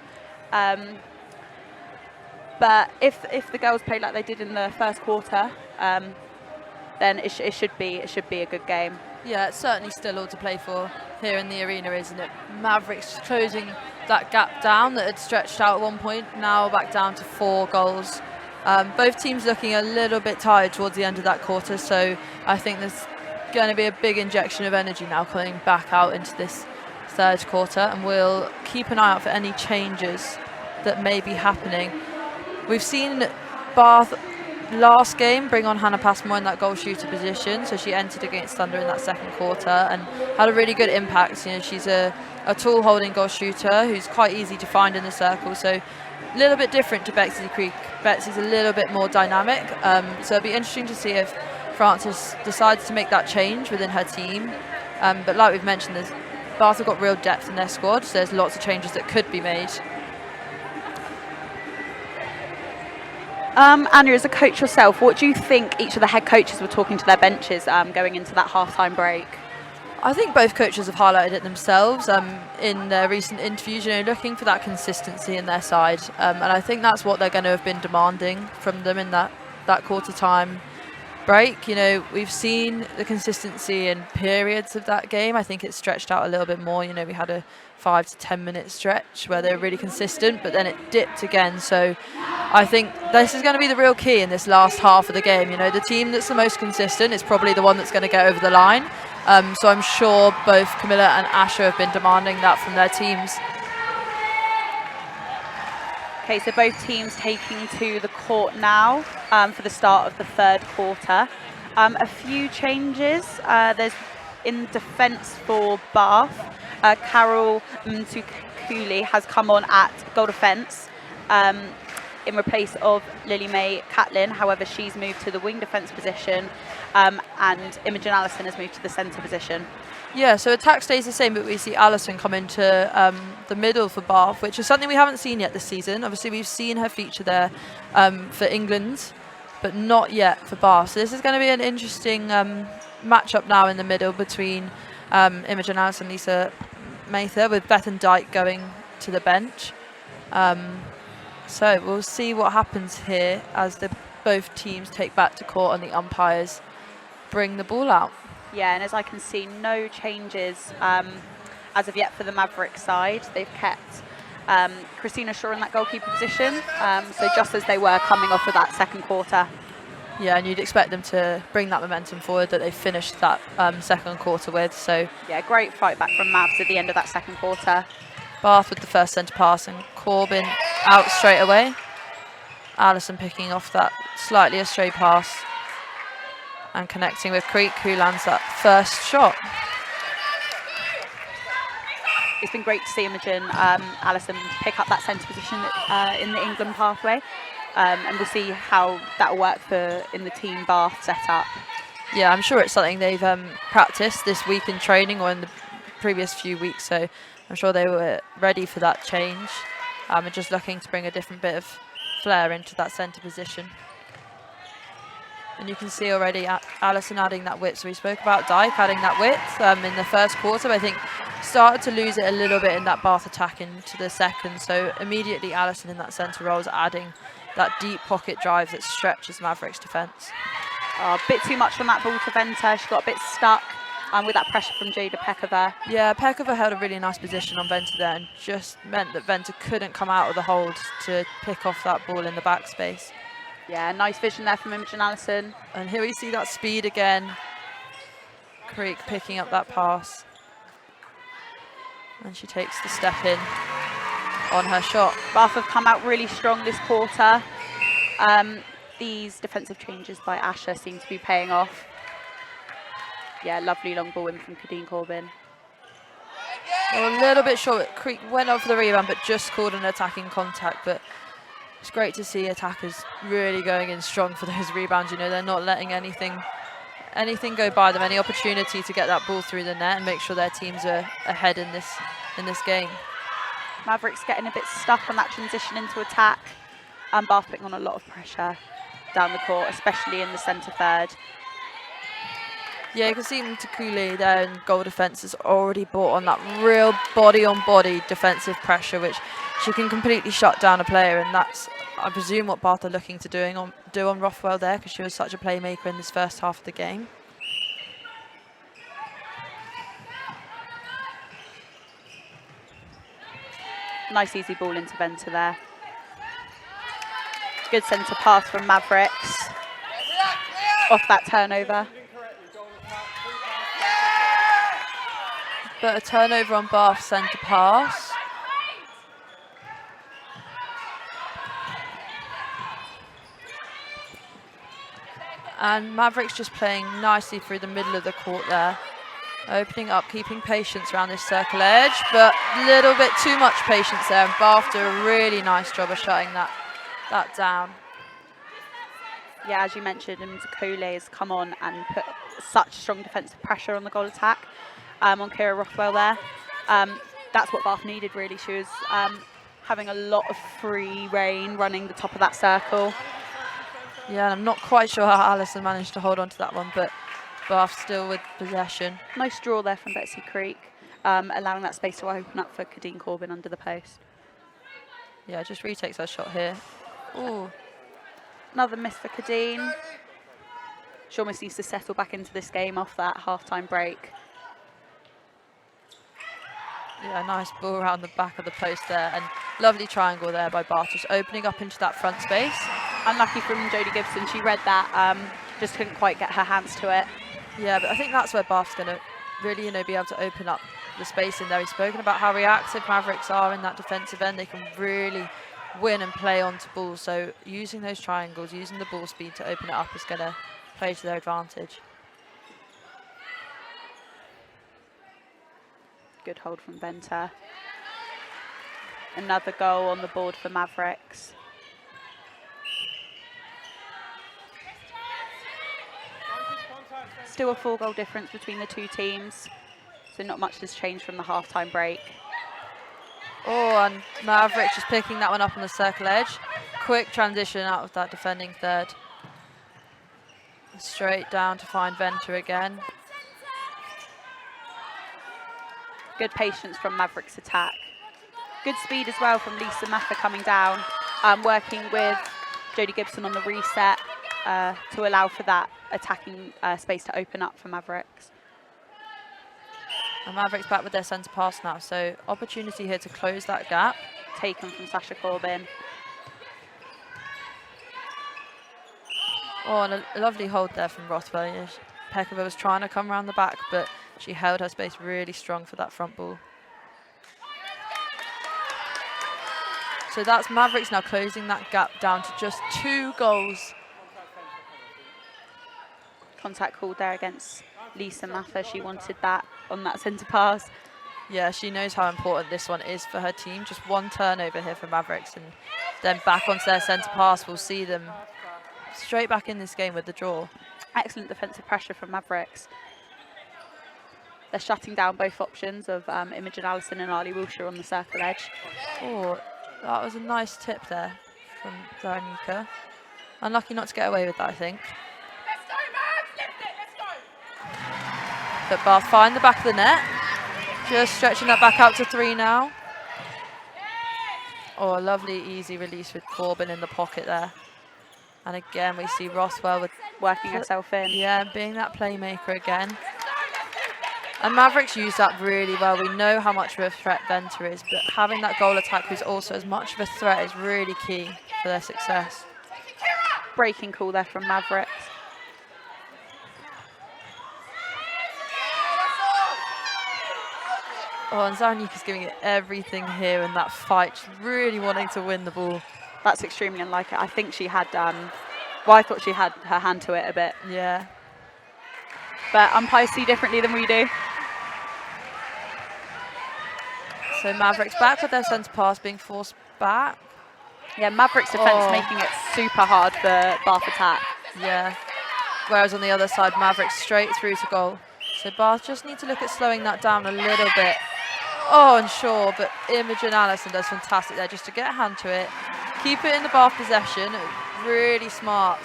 But if the girls play like they did in the first quarter, then it should be a good game. Yeah, it's certainly still all to play for here in the arena, isn't it? Mavericks closing that gap down that had stretched out at one point, now back down to 4 goals. Both teams looking a little bit tired towards the end of that quarter, so I think there's going to be a big injection of energy now coming back out into this third quarter, and we'll keep an eye out for any changes that may be happening. We've seen Bath last game bring on Hannah Passmore in that goal shooter position, so she entered against Thunder in that second quarter and had a really good impact. You know, she's a tall holding goal shooter who's quite easy to find in the circle, so a little bit different to Bexley Creek. Bexley's a little bit more dynamic, so it'll be interesting to see if Frances decides to make that change within her team. But like we've mentioned, Bath have got real depth in their squad, so there's lots of changes that could be made. Anya, as a coach yourself, what do you think each of the head coaches were talking to their benches going into that half-time break? I think both coaches have highlighted it themselves in their recent interviews, you know, looking for that consistency in their side. And I think that's what they're going to have been demanding from them in that quarter-time break. You know, we've seen the consistency in periods of that game. I think it's stretched out a little bit more. You know, we had a 5 to 10 minute stretch where they were really consistent, but then it dipped again. So I think this is going to be the real key in this last half of the game. You know, the team that's the most consistent is probably the one that's going to get over the line. So I'm sure both Camilla and Asher have been demanding that from their teams. Okay, so both teams taking to the court now for the start of the third quarter. A few changes. There's in defence for Bath. Carol Mtukuli has come on at goal defence in replace of Lily Mae Catlin. However, she's moved to the wing defence position, and Imogen Allison has moved to the centre position. Yeah, so attack stays the same, but we see Allison come into the middle for Bath, which is something we haven't seen yet this season. Obviously, we've seen her feature there for England, but not yet for Bath. So this is going to be an interesting matchup now in the middle between Imogen Allison and Lisa Mather, with Bethan Dyke going to the bench. So we'll see what happens here as both teams take back to court and the umpires bring the ball out. Yeah, and as I can see, no changes as of yet for the Mavericks side. They've kept Christina Shaw in that goalkeeper position, so just as they were coming off of that second quarter. Yeah, and you'd expect them to bring that momentum forward that they finished that second quarter with. So yeah, great fight back from Mavs at the end of that second quarter. Bath with the first centre pass and Corbin out straight away. Allison picking off that slightly astray pass and connecting with Creek, who lands that first shot. It's been great to see Imogen Allison pick up that centre position in the England pathway. And we'll see how that will work in the Team Bath setup. Yeah, I'm sure it's something they've practiced this week in training or in the previous few weeks, so I'm sure they were ready for that change and just looking to bring a different bit of flair into that centre position. And you can see already Allison adding that width. So we spoke about Dyke adding that width in the first quarter, but I think started to lose it a little bit in that Bath attack into the second. So immediately Allison in that centre role is adding that deep pocket drive that stretches Mavericks' defence. A bit too much on that ball to Venter. She got a bit stuck with that pressure from Jada Pekova. Yeah, Pekova held a really nice position on Venter there and just meant that Venter couldn't come out of the hold to pick off that ball in the backspace. Yeah, nice vision there from Imogen Allison. And here we see that speed again. Creek picking up that pass. And she takes the step in on her shot. Bath have come out really strong this quarter. These defensive changes by Asher seem to be paying off. Yeah, lovely long ball in from Kadeen Corbin. Well, a little bit short. Creek went up for the rebound, but just scored an attacking contact. But it's great to see attackers really going in strong for those rebounds. You know, they're not letting anything go by them, any opportunity to get that ball through the net and make sure their teams are ahead in this game. Mavericks getting a bit stuck on that transition into attack, and Bath putting on a lot of pressure down the court, especially in the centre third. Yeah, you can see Mtakule there in goal defence has already brought on that real body-on-body defensive pressure, which she can completely shut down a player, and that's, I presume, what Bath are looking to do on Rothwell there, because she was such a playmaker in this first half of the game. Nice easy ball into Venter there. Good centre pass from Mavericks off that turnover. But a turnover on Bath's centre pass. And Mavericks just playing nicely through the middle of the court there. Opening up, keeping patience around this circle edge, but a little bit too much patience there. And Bath do a really nice job of shutting that down. Yeah, as you mentioned, Mtakule has come on and put such strong defensive pressure on the goal attack on Kira Rothwell there. That's what Bath needed, really. She was having a lot of free reign running the top of that circle. Yeah, and I'm not quite sure how Alison managed to hold on to that one, but Bath still with possession. Nice draw there from Betsy Creek, allowing that space to open up for Kadeen Corbin under the post. Yeah, just retakes her shot here. Ooh. Another miss for Kadeen. She almost needs to settle back into this game off that half-time break. Yeah, nice ball around the back of the post there, and lovely triangle there by Bath, just opening up into that front space. Unlucky from Jodie Gibson, she read that, just couldn't quite get her hands to it. Yeah, but I think that's where Bath's going to really, be able to open up the space in there. We've spoken about how reactive Mavericks are in that defensive end. They can really win and play onto balls, so using those triangles, using the ball speed to open it up is going to play to their advantage. Good hold from Venter. Another goal on the board for Mavericks. Still a 4-goal difference between the two teams, so not much has changed from the half-time break. Oh, and Mavericks just picking that one up on the circle edge. Quick transition out of that defending third. Straight down to find Venter again. Good patience from Mavericks' attack. Good speed as well from Lisa Maffa coming down, working with Jodie Gibson on the reset to allow for that attacking space to open up for Mavericks. And Mavericks back with their centre pass now, so opportunity here to close that gap. Taken from Sasha Corbin. Oh, and a lovely hold there from Rothwell. You know, Pekova was trying to come around the back, but she held her space really strong for that front ball. So that's Mavericks now closing that gap down to just 2 goals. Contact called there against Lisa Maffa. She wanted that on that centre pass. Yeah, she knows how important this one is for her team. Just 1 turnover here for Mavericks, and then back onto their centre pass. We'll see them straight back in this game with the draw. Excellent defensive pressure from Mavericks. They're shutting down both options of Imogen Allison and Ali Wilshire on the circle edge. Oh, that was a nice tip there from Zaranuka. Unlucky not to get away with that, I think. Let's go, Mavs! Lift it, let's go! But Bath find the back of the net. Just stretching that back out to 3 now. Oh, a lovely easy release with Corbin in the pocket there. And again, we see Rothwell with working herself in. Yeah, being that playmaker again. And Mavericks use that really well. We know how much of a threat Venter is, but having that goal attack who's also as much of a threat is really key for their success. Breaking call there from Mavericks. Oh, and Zaranuka's giving it everything here in that fight. She's really wanting to win the ball. That's extremely unlike it. I think she had, well, I thought she had her hand to it a bit. Yeah. but umpires see differently than we do. So Mavericks back with their centre pass being forced back. Yeah, Mavericks defence making it super hard for Bath attack. Yeah. Whereas on the other side, Mavericks straight through to goal. So Bath just need to look at slowing that down a little bit. Oh, and sure, but Imogen Allison does fantastic there just to get a hand to it. Keep it in the Bath possession. Really smart,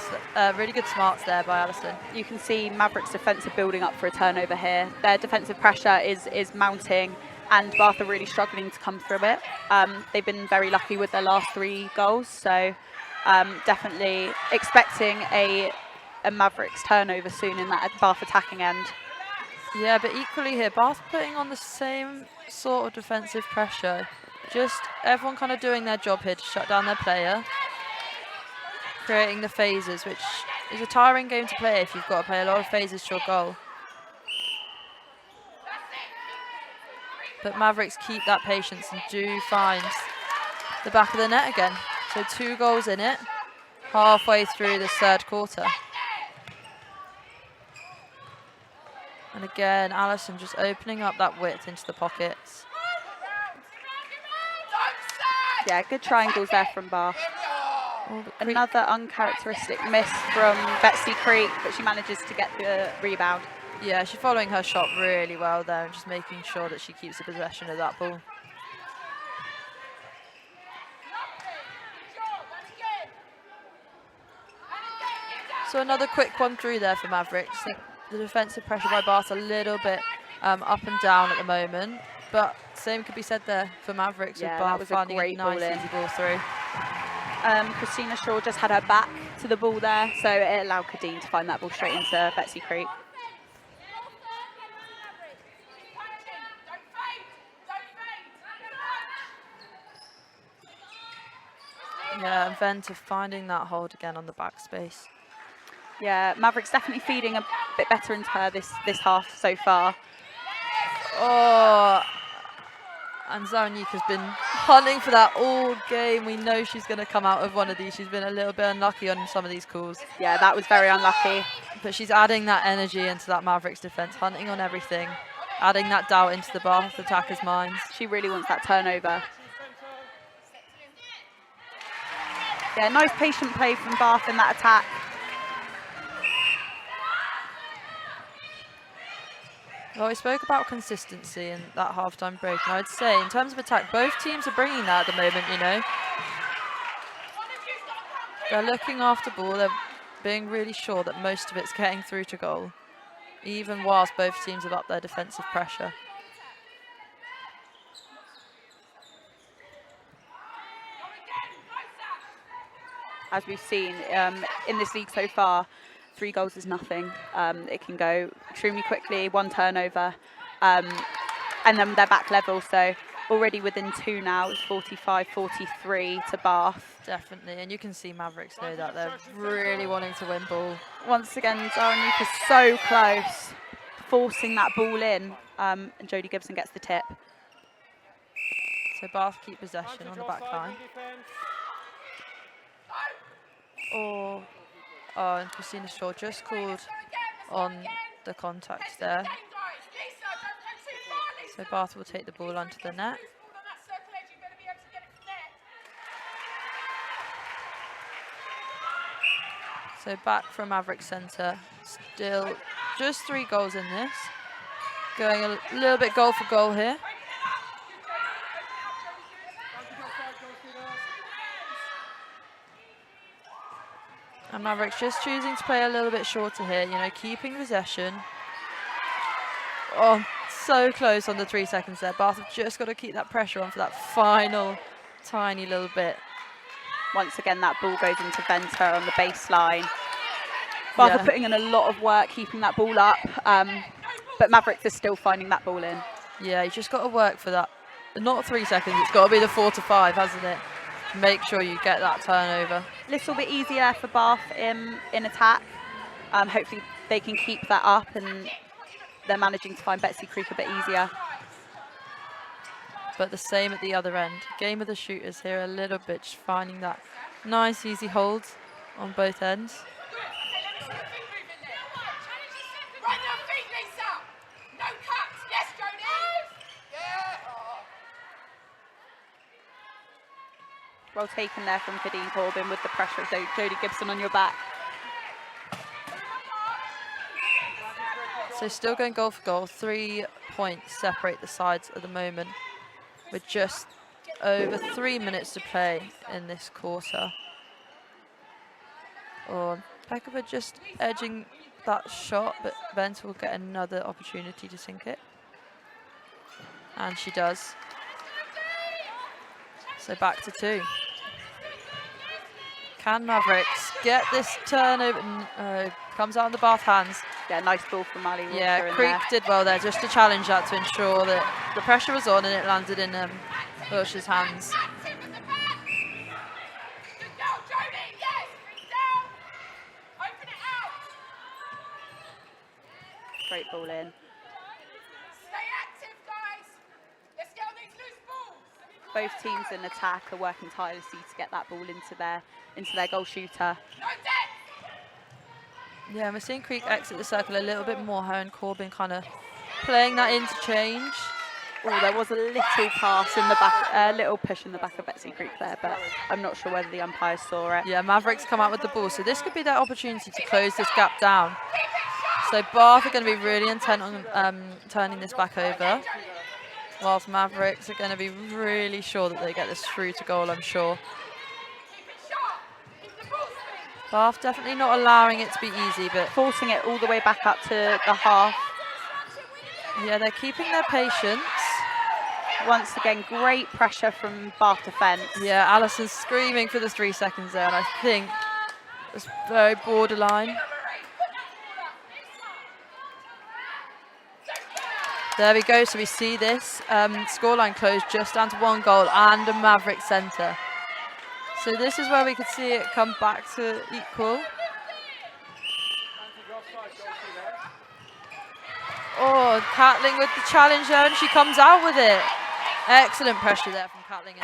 really good smarts there by Allison. You can see Mavericks' defence are building up for a turnover here. Their defensive pressure is mounting, and Bath are really struggling to come through it. They've been very lucky with their last 3 goals, so definitely expecting a Mavericks turnover soon in that Bath attacking end. Yeah, but equally here, Bath putting on the same sort of defensive pressure. Just everyone kind of doing their job here to shut down their player. Creating the phases, which is a tiring game to play if you've got to play a lot of phases to your goal. But Mavericks keep that patience and do find the back of the net again. So 2 goals in it, halfway through this 3rd quarter. And again, Allison just opening up that width into the pockets. Yeah, good triangles there from Bath. Another uncharacteristic miss from Betsy Creek, but she manages to get the rebound. Yeah, she's following her shot really well there and just making sure that she keeps the possession of that ball. So another quick one through there for Mavericks. I think the defensive pressure by Bath a little bit up and down at the moment, but same could be said there for Mavericks, with Bath finding a nice easy ball through. Christina Shaw just had her back to the ball there, so it allowed Kadeen to find that ball straight into Betsy Creek. Yeah, and Venter finding that hold again on the backspace. Yeah, Mavericks definitely feeding a bit better into her this half so far. Oh, and Zaranyuka's been hunting for that all game. We know she's going to come out of one of these. She's been a little bit unlucky on some of these calls. Yeah, that was very unlucky. But she's adding that energy into that Mavericks defence, hunting on everything, adding that doubt into the Bath attackers' minds. She really wants that turnover. Yeah, nice patient play from Bath in that attack. Well, we spoke about consistency in that half-time break, and I'd say in terms of attack, both teams are bringing that at the moment, you know. They're looking after ball, they're being really sure that most of it's getting through to goal, even whilst both teams have upped their defensive pressure. As we've seen in this league so far, 3 goals is nothing. It can go extremely quickly, 1 turnover, and then they're back level. So already within 2 now, it's 45-43 to Bath. Definitely, and you can see Mavericks know that. They're really wanting to win ball. Once again, Zaranyuka's so close, forcing that ball in, and Jodie Gibson gets the tip. So Bath keep possession on the back line. Oh, and Christina Shaw just called on the contact there. So Bath will take the ball onto the net. So back from Maverick Centre, still just 3 goals in this. Going a little bit goal for goal here. And Mavericks just choosing to play a little bit shorter here, you know, keeping possession. Oh, so close on the 3 seconds there. Bath have just got to keep that pressure on for that final tiny little bit. Once again, that ball goes into Venter on the baseline. Bath are putting in a lot of work keeping that ball up, but Mavericks are still finding that ball in. Yeah, you just got to work for that. Not 3 seconds, it's got to be the 4 to 5, hasn't it? Make sure you get that turnover. A little bit easier for Bath in attack. Hopefully they can keep that up, and they're managing to find Betsy Creek a bit easier. But the same at the other end. Game of the shooters here a little bit, just finding that nice easy hold on both ends. Run your feet Well taken there from Kadeen Corbin with the pressure of Jodie Gibson on your back. So still going goal for goal. 3 points separate the sides at the moment, with just over 3 minutes to play in this quarter. Oh, Pekova just edging that shot, but Venter will get another opportunity to sink it. And she does. So back to 2. Can Mavericks get this turnover? Comes out in the Bath hands. Yeah, nice ball from Ali Walker. Yeah, Creek did well there just to challenge that, to ensure that the pressure was on and it landed in Wilshire's hands. Great ball in. Stay active, guys. Let's get on these loose balls. Both teams in attack are working tirelessly to get that ball into their goal shooter. No depth. Yeah, we're seeing Creek exit the circle a little bit more. Her and Corbin kind of playing that interchange. Oh, there was a little pass in the back, a little push in the back of Betsy Creek there, but I'm not sure whether the umpires saw it. Yeah, Mavericks come out with the ball, so this could be their opportunity to close this gap down. So Bath are going to be really intent on turning this back over, whilst Mavericks are going to be really sure that they get this through to goal, I'm sure. Bath definitely not allowing it to be easy, but Forcing it all the way back up to the half. yeah, they're keeping their patience. Once again, great pressure from Bath defence. Yeah, Alison's screaming for the 3 seconds there, and I think it's very borderline. There we go, so we see this scoreline close just down to 1 goal and a Maverick centre. So this is where we could see it come back to equal. Oh, Catling with the challenge there, and she comes out with it. Excellent pressure there from Catling.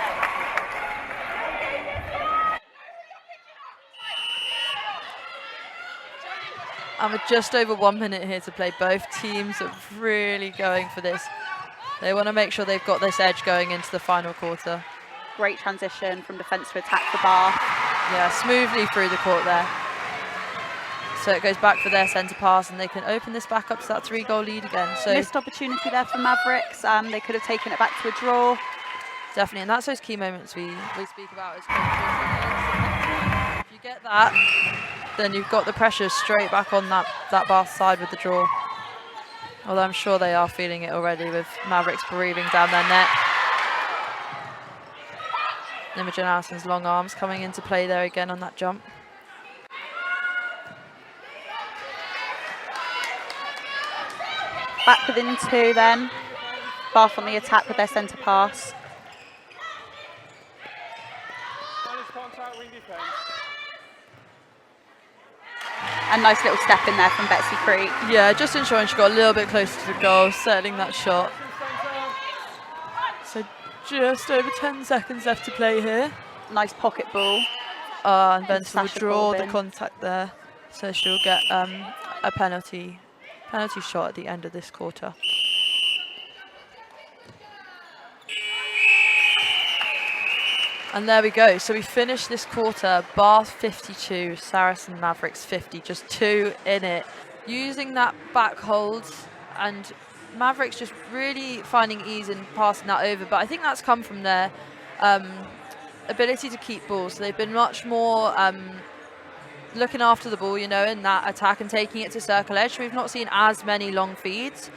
And with just over 1 minute here to play, both teams are really going for this. They want to make sure they've got this edge going into the final quarter. Great transition from defence to attack for Bath. Yeah, smoothly through the court there. So it goes back for their centre pass, and they can open this back up to that 3-goal lead again. So Missed opportunity there for Mavericks. They could have taken it back to a draw. definitely, and that's those key moments we speak about. If you get that, then you've got the pressure straight back on that Bath side with the draw. Although I'm sure they are feeling it already with Mavericks breathing down their net. Imogen Allison's long arms coming into play there again on that jump. Back within 2 then. Bath on the attack with their centre pass. Contact, wing defense. A nice little step in there from Betsy Creek. Yeah, just ensuring she got a little bit closer to the goal, settling that shot. So just over 10 seconds left to play here. Nice pocket ball. And Venter will Sasha draw the Corbin. contact there, so she'll get a penalty shot at the end of this quarter. And there we go. So we finished this quarter, Bath 52, Saracen Mavericks 50, just 2 in it. Using that back hold, and Mavericks just really finding ease in passing that over. But I think that's come from their ability to keep balls. So they've been much more looking after the ball, you know, in that attack and taking it to circle edge. We've not seen as many long feeds,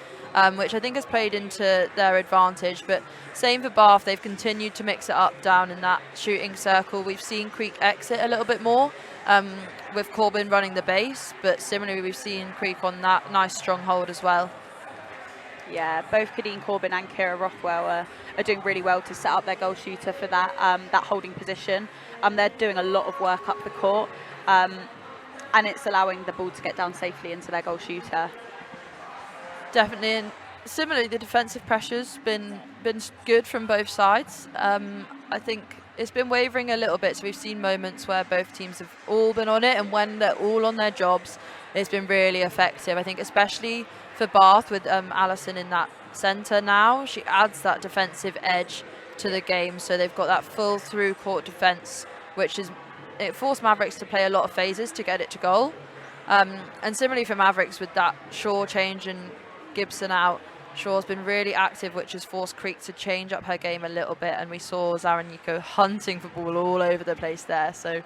which I think has played into their advantage. But same for Bath, they've continued to mix it up down in that shooting circle. We've seen Creek exit a little bit more with Corbin running the base, but similarly we've seen Creek on that nice strong hold as well. Yeah, both Kadeen Corbin and Kira Rothwell are doing really well to set up their goal shooter for that that holding position. They're doing a lot of work up the court, and it's allowing the ball to get down safely into their goal shooter. Definitely, and similarly, the defensive pressure's been good from both sides. I think it's been wavering a little bit, so we've seen moments where both teams have all been on it, and when they're all on their jobs, it's been really effective. I think especially for Bath with Allison in that centre now, she adds that defensive edge to the game, so they've got that full through court defense, which is, it forced Mavericks to play a lot of phases to get it to goal. And similarly for Mavericks, with that Shaw change and Gibson out, Shaw's been really active, which has forced Creek to change up her game a little bit, and we saw Zaraniko hunting for ball all over the place there. So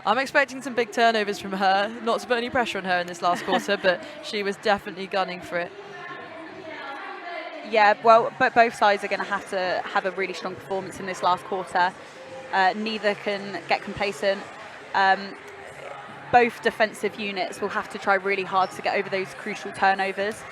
I'm expecting some big turnovers from her, not to put any pressure on her in this last quarter, but she was definitely gunning for it. Yeah, well, but both sides are going to have a really strong performance in this last quarter. Neither can get complacent. Both defensive units will have to try really hard to get over those crucial turnovers.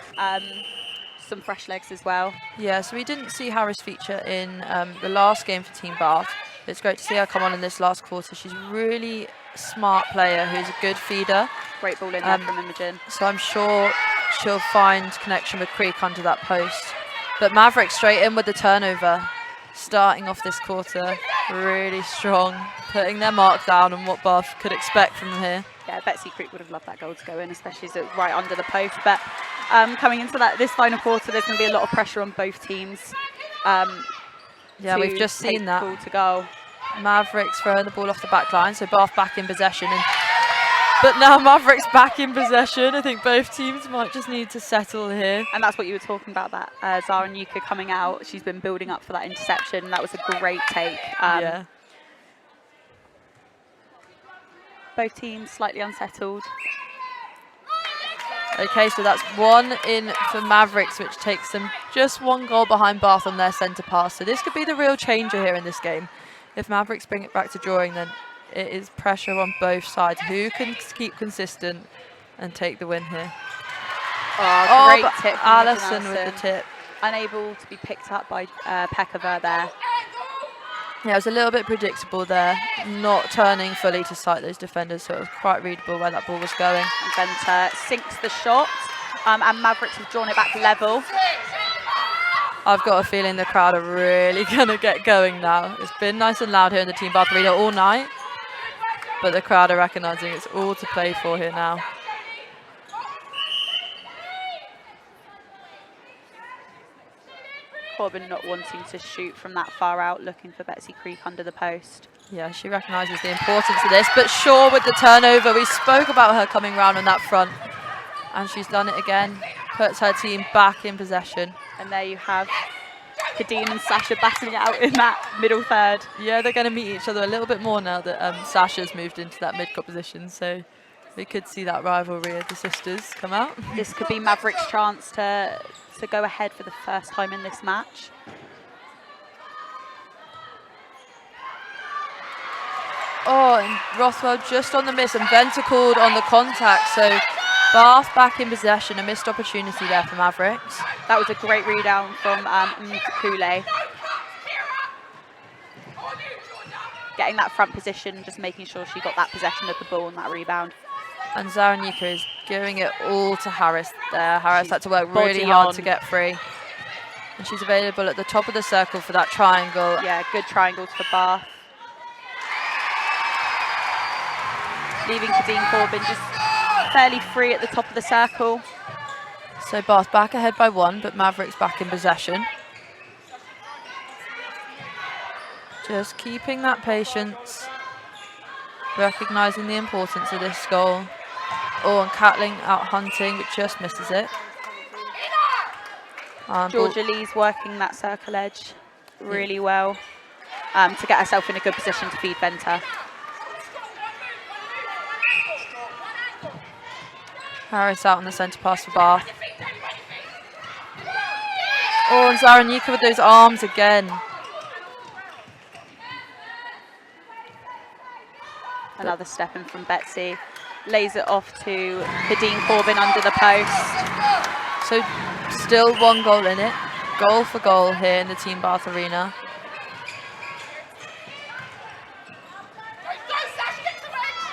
Some fresh legs as well. Yeah, so we didn't see Harris feature in the last game for Team Bath. It's great to see her come on in this last quarter. She's a really smart player who's a good feeder. Great ball in there from Imogen. So I'm sure she'll find connection with Creek under that post. But Mavericks straight in with the turnover, starting off this quarter really strong, putting their mark down on what Bath could expect from them here. Yeah, Betsy Creek would have loved that goal to go in, especially as it's right under the post. But coming into this final quarter, there's going to be a lot of pressure on both teams. Yeah, we've just seen that. Ball to goal. Mavericks throwing the ball off the back line, so Bath back in possession. But now Mavericks back in possession. I think both teams might just need to settle here. And that's what you were talking about, that Zara Nuka coming out. She's been building up for that interception. That was a great take. Yeah. Both teams slightly unsettled. Okay, so that's 1 in for Mavericks, which takes them just 1 goal behind Bath on their centre pass. So this could be the real changer here in this game. If Mavericks bring it back to drawing, then it is pressure on both sides. Who can keep consistent and take the win here? Oh, great tip from Alison with the tip. Unable to be picked up by Pekova there. Yeah, it was a little bit predictable there, not turning fully to sight those defenders, so it was quite readable where that ball was going. And Venter sinks the shot, and Mavericks have drawn it back level. I've got a feeling the crowd are really going to get going now. It's been nice and loud here in the Team Bath Arena all night, but the crowd are recognising it's all to play for here now. Corbin not wanting to shoot from that far out, looking for Betsy Creek under the post. Yeah, she recognises the importance of this, but Shaw with the turnover. We spoke about her coming round on that front, and she's done it again. Puts her team back in possession. And there you have Kadeen and Sasha battling it out in that middle third. Yeah, they're going to meet each other a little bit more now that Sasha's moved into that mid-court position, so we could see that rivalry of the sisters come out. This could be Maverick's chance to go ahead for the first time in this match. Oh, and Rothwell just on the miss, and Venter called on the contact, so Bath back in possession, a missed opportunity there for Mavericks. That was a great read-down from Mtakule. Getting that front position, just making sure she got that possession of the ball and that rebound. And Zaraniko is giving it all to Harris there. Harris had to work really hard to get free. And she's available at the top of the circle for that triangle. Yeah, good triangles for Bath. Leaving Kadeen Corbin just fairly free at the top of the circle. So Bath back ahead by 1, but Mavericks back in possession. Just keeping that patience, recognising the importance of this goal. Oh, and Catling out hunting, but just misses it. Georgia Lee's working that circle edge really well to get herself in a good position to feed Venter. Harris out on the centre pass for Bath. Oh, and Zaraniko with those arms again. Another step in from Betsy. Lays it off to Kadeen Corbin under the post. So still 1 goal in it. Goal for goal here in the Team Bath Arena.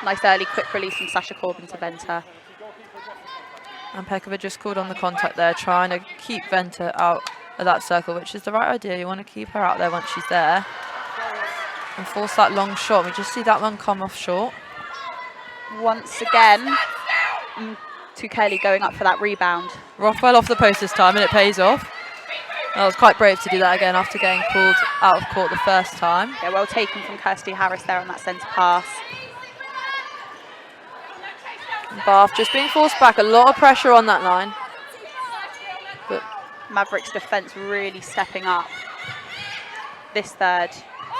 Nice early quick release from Sasha Corbin to Venter. And Pekova just called on the contact there, trying to keep Venter out of that circle, which is the right idea. You want to keep her out there once she's there. And force that long shot. We just see that one come off short. Once again, to Kelly going up for that rebound. Rothwell off the post this time, and it pays off. That was quite brave to do that again after getting pulled out of court the first time. Yeah, well taken from Kirsty Harris there on that centre pass. Bath just being forced back, a lot of pressure on that line. But Mavericks defence really stepping up this third.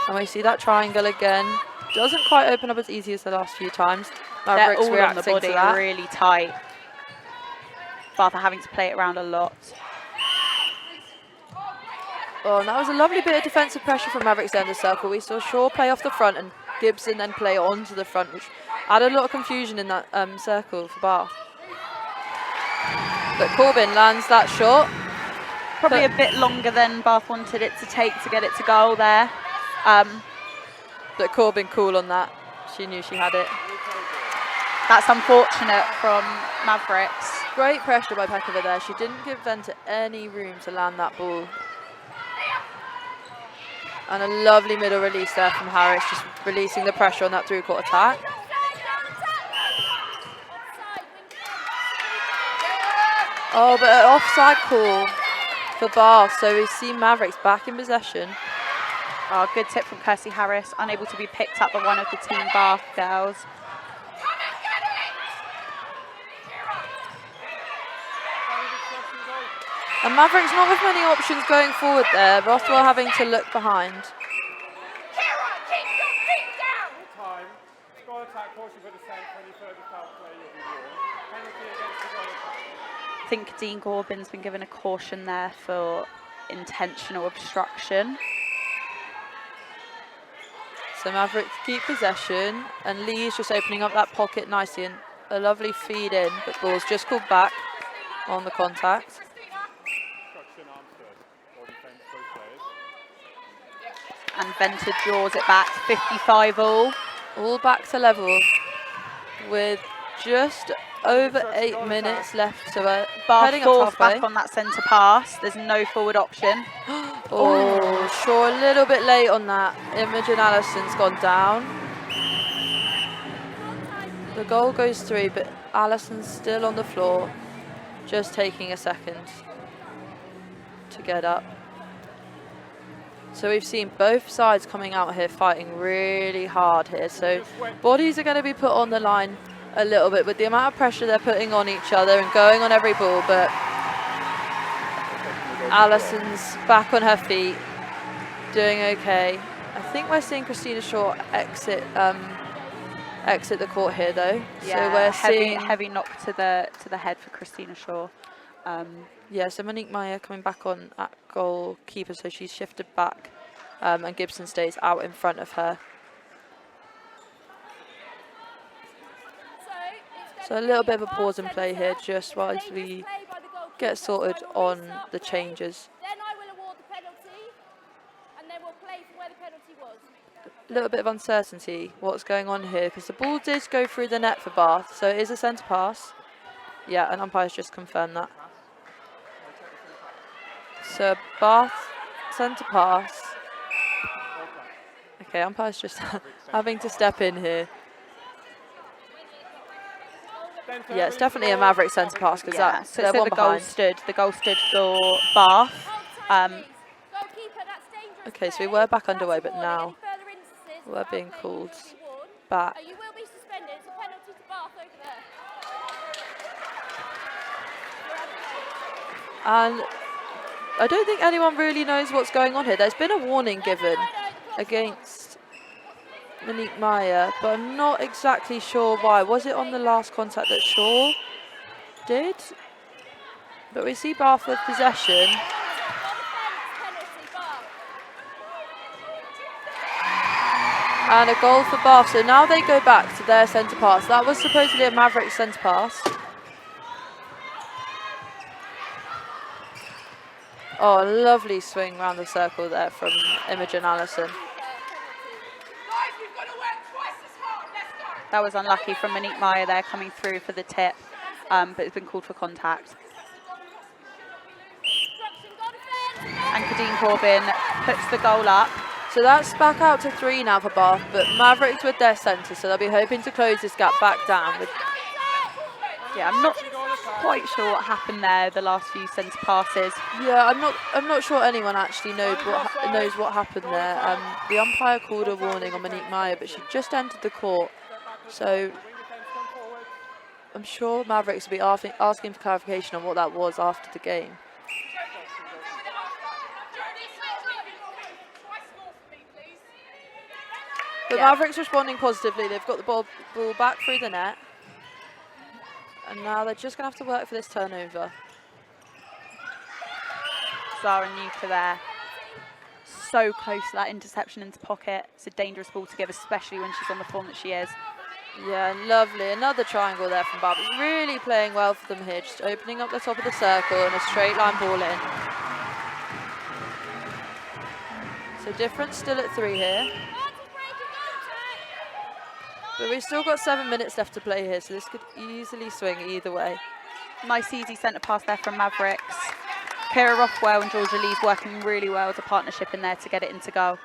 and we see that triangle again. Doesn't quite open up as easy as the last few times. They're Mavericks all on the reacting body, to that. really tight. Bath are having to play it around a lot. Oh, and that was a lovely bit of defensive pressure from Mavericks down the circle. We saw Shaw play off the front and Gibson then play onto the front, which added a lot of confusion in that circle for Bath. But Corbin lands that shot. Probably a bit longer than Bath wanted it to take to get it to goal there. But Corbin cool on that. She knew she had it. That's unfortunate from Mavericks. Great pressure by Pekova there. She didn't give Venter any room to land that ball. And a lovely middle release there from Harris, just releasing the pressure on that through-court attack. Oh, but an offside call for Bath, so we see Mavericks back in possession. Oh, good tip from Kirsty Harris, unable to be picked up by one of the Team Bath girls. And Mavericks not with many options going forward there. Rothwell having to look behind. Time. Goal attack, caution for descent. Any further foul play, you'll be warned. Penalty against the goal attack. I think Dean Corbin's been given a caution there for intentional obstruction. So Mavericks keep possession, and Lee's just opening up that pocket nicely, and a lovely feed in, but ball's just called back on the contact. And Venter draws it back, 55 all. All back to level with just over 8 minutes left. So we're Bath heading up falls halfway. back on that centre pass. There's no forward option. Oh, Shaw a little bit late on that. Imogen Allison's gone down. The goal goes through, but Allison's still on the floor, just taking a second to get up. So we've seen both sides coming out here fighting really hard here. So bodies are going to be put on the line a little bit with the amount of pressure they're putting on each other and going on every ball, but Allison's back on her feet, doing okay. I think we're seeing Christina Shaw exit the court here though. Yeah, so we're seeing heavy knock to the head for Christina Shaw. Yeah, so Monique Meyer coming back on at goalkeeper, so she's shifted back, and Gibson stays out in front of her. So a little bit of a pause and play here, just whilst we get sorted on the changes. Then I will award the penalty, and then we'll play from where the penalty was. A little bit of uncertainty what's going on here, because the ball did go through the net for Bath, so it is a centre pass. Yeah, and umpire's just confirmed that. So Bath centre pass. Okay, umpire's just having to step in here. Yeah, it's definitely a Maverick centre pass because Yeah, so they're one the goal behind. stood. The goal stood for Bath. Okay, so we were back underway, but now we're being called back. You will be suspended. It's a penalty to Bath over there. And I don't think anyone really knows what's going on here. There's been a warning given against Monique Meyer, but I'm not exactly sure why. Was it on the last contact that Shaw did? But we see Bath with possession. And a goal for Bath. So now they go back to their centre pass. That was supposedly a Maverick centre pass. Oh, a lovely swing around the circle there from Imogen Allison. That was unlucky from Monique Meyer there coming through for the tip, but it's been called for contact. And Kadeen Corbin puts the goal up. So that's back out to 3 now for Bath, but Mavericks with their centre, so they'll be hoping to close this gap back down. Yeah, I'm not quite sure what happened there, the last few centre passes. Yeah, I'm not sure anyone actually knows what happened there. The umpire called a warning on Monique Meyer, but she just entered the court, so I'm sure Mavericks will be asking for clarification on what that was after the game. But Mavericks responding positively. They've got the ball back through the net. And now they're just going to have to work for this turnover. Zara Nuka there. So close to that interception into pocket. It's a dangerous ball to give, especially when she's on the form that she is. Yeah, lovely. Another triangle there from Barbara. Really playing well for them here. Just opening up the top of the circle and a straight line ball in. So difference still at 3 here. But we've still got 7 minutes left to play here, so this could easily swing either way. Nice easy centre pass there from Mavericks. Kira Rothwell and Georgia Lee's working really well as a partnership in there to get it into goal.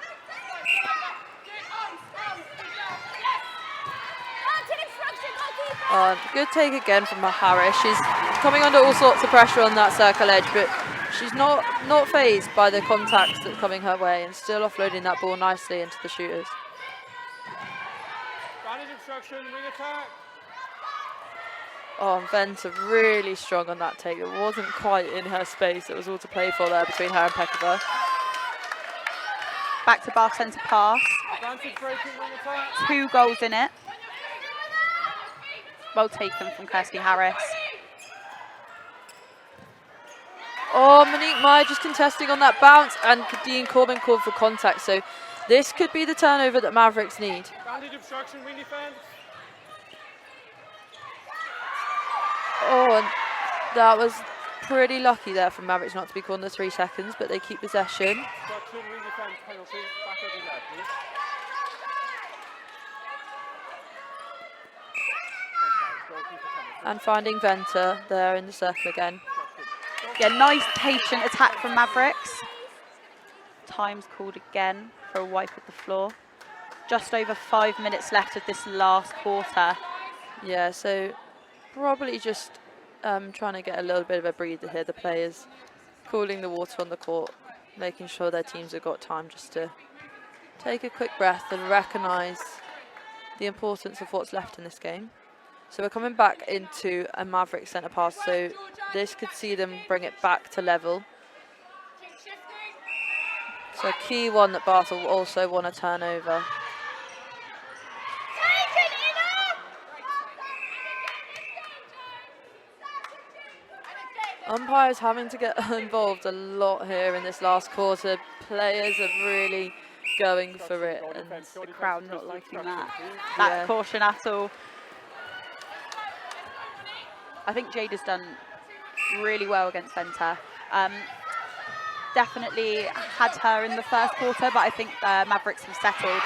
Good take again from Harris. She's coming under all sorts of pressure on that circle edge, but she's not fazed by the contacts that's coming her way and still offloading that ball nicely into the shooters. Obstruction, wing attack. Oh, and Venter really strong on that take. It wasn't quite in her space. It was all to play for there between her and Pekova. Back to Bath centre pass. Advantage breaking, wing attack. 2 goals in it. Well taken from Kirsty Harris. Oh, Monique Meyer just contesting on that bounce, and Dean Corbin called for contact. So this could be the turnover that Mavericks need. Advantage obstruction, wing defense. Oh, and that was pretty lucky there from Mavericks not to be called in the 3 seconds, but they keep possession. Obstruction, wing defense penalty. Back over there, please. And finding Venter there in the circle again. Yeah, nice patient attack from Mavericks. Time's called again for a wipe at the floor. Just over 5 minutes left of this last quarter. Yeah, so probably just trying to get a little bit of a breather here. The players cooling the water on the court, making sure their teams have got time just to take a quick breath and recognise the importance of what's left in this game. So we're coming back into a Maverick centre pass, so this could see them bring it back to level. So a key one that Bath will also want to turn over. Umpires having to get involved a lot here in this last quarter. Players are really going for it. And the crowd not liking that caution at all. I think Jade has done really well against Venter. Definitely had her in the first quarter, but I think Mavericks have settled.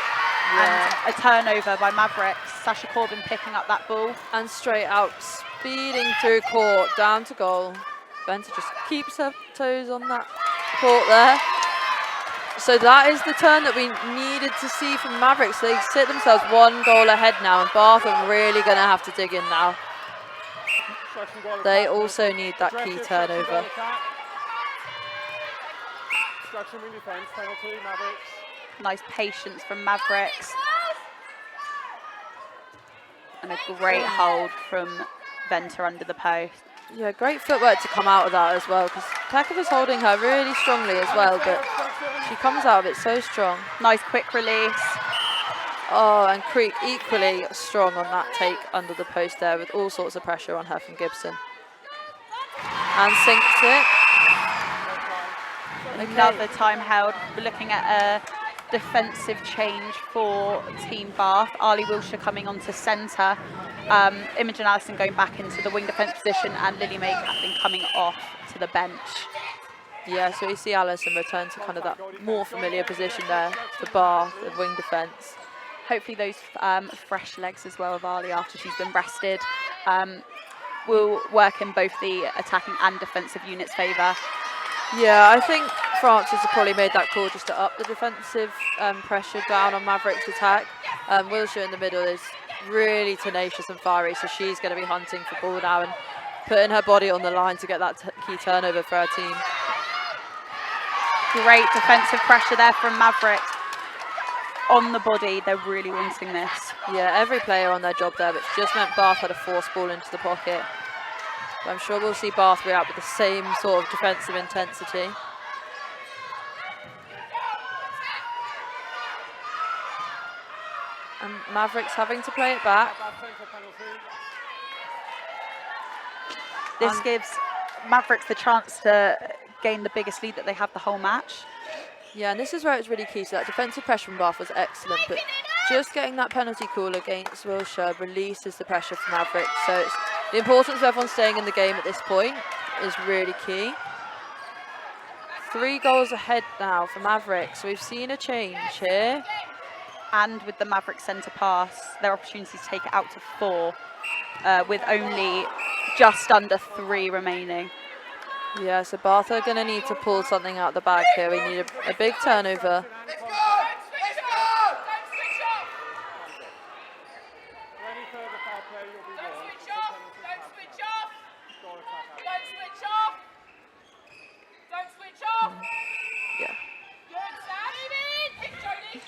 Yeah. And a turnover by Mavericks. Sasha Corbin picking up that ball. And straight out, speeding through court, down to goal. Venter just keeps her toes on that court there. So that is the turn that we needed to see from Mavericks. They sit themselves 1 goal ahead now, and Bath are really going to have to dig in now. They also need that key turnover. Obstruction, wing defense, penalty, Mavericks. Nice patience from Mavericks. And a great hold from Venter under the post. Yeah, great footwork to come out of that as well, because Pekova's holding her really strongly as well, but she comes out of it so strong. Nice quick release. Oh, and Creek equally strong on that take under the post there, with all sorts of pressure on her from Gibson. And sinks it. Okay. Another time held. We're looking at a defensive change for Team Bath. Ali Wilshire coming onto centre. Imogen Allison going back into the wing defence position, and Lily Mae Catlin coming off to the bench. Yeah, so we see Allison return to kind of that more familiar position there for Bath of wing defence. Hopefully those fresh legs as well of Ali after she's been rested will work in both the attacking and defensive units' favour. Yeah, I think Francis has probably made that call just to up the defensive pressure down on Mavericks' attack. Wilshire in the middle is really tenacious and fiery, so she's going to be hunting for ball now, and putting her body on the line to get that key turnover for her team. Great defensive pressure there from Mavericks. On the body, they're really wanting this. Yeah, every player on their job there, but it just meant Bath had a force ball into the pocket. But I'm sure we'll see Bath react with the same sort of defensive intensity. And Mavericks having to play it back. This gives Mavericks the chance to gain the biggest lead that they have the whole match. Yeah, and this is where it's really key. So that defensive pressure from Bath was excellent, but just getting that penalty call against Wilshire releases the pressure from Mavericks. So it's, the importance of everyone staying in the game at this point is really key. 3 goals ahead now for Mavericks. So we've seen a change here. And with the Mavericks centre pass, their opportunity to take it out to 4 with only just under 3 remaining. Yeah, so Bath are going to need to pull something out the bag here. We need a big turnover. Let's go! Let's go! Don't switch off! Any further foul play, you'll be Don't warned. switch off! Don't switch off! Goal attack. Don't switch off! Don't switch off! Yeah. Good, Sam! Kick, Jodie!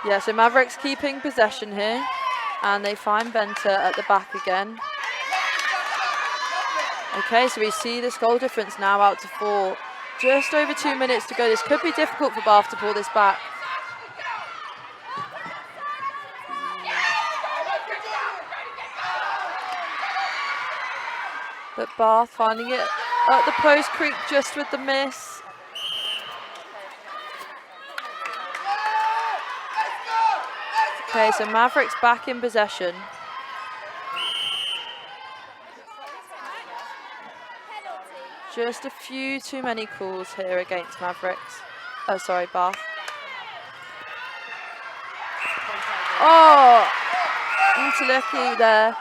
Yeah, so Mavericks keeping possession here, and they find Venter at the back again. Okay, so we see this goal difference now out to 4. Just over 2 minutes to go. This could be difficult for Bath to pull this back. But Bath finding it at the post. Creek just with the miss. Okay, so Mavericks back in possession. Just a few too many calls here against Mavericks. Oh, sorry, Bath. Oh, Mtaleki there.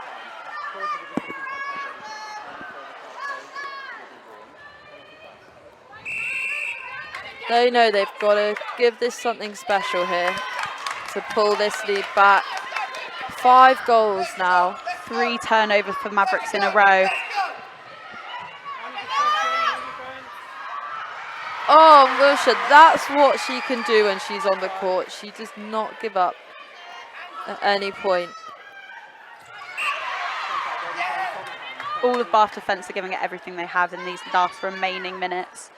They know they've got to give this something special here to pull this lead back. 5 goals now. 3 turnovers for Mavericks in a row. Oh, Wilshire, that's what she can do when she's on the court. She does not give up at any point. All of Bath defence are giving it everything they have in these last remaining minutes.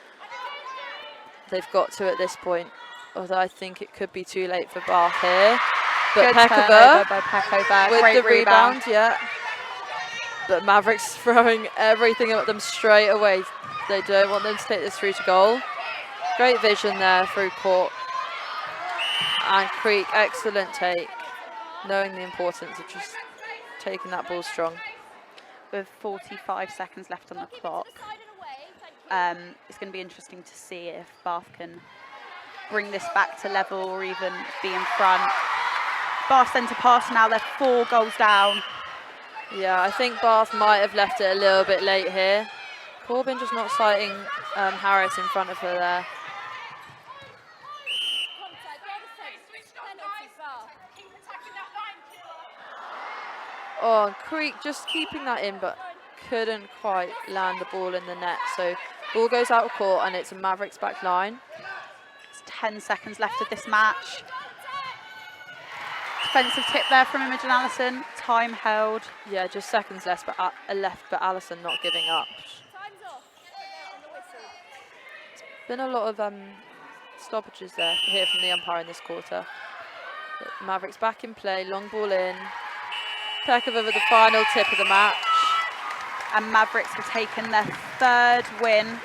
They've got to at this point, although I think it could be too late for Bath here. But Good turnover by Peckover. with Great the rebound, yeah. But Mavericks throwing everything at them straight away. They don't want them to take this through to goal. Great vision there through court. And Creek, excellent take, knowing the importance of just taking that ball strong. With 45 seconds left on the clock, it's going to be interesting to see if Bath can bring this back to level or even be in front. Bath centre pass now, they're 4 goals down. Yeah, I think Bath might have left it a little bit late here. Corbin just not sighting Harris in front of her there. Oh, Creek just keeping that in, but couldn't quite land the ball in the net. So ball goes out of court, and it's a Mavericks back line. It's 10 seconds left of this match. Defensive tip there from Imogen Allison. Time held. Yeah, just seconds left, but Allison not giving up. It's been a lot of stoppages there here from the umpire in this quarter. But Mavericks back in play, long ball in. Peckover with the final tip of the match. And Mavericks have taken their 3rd win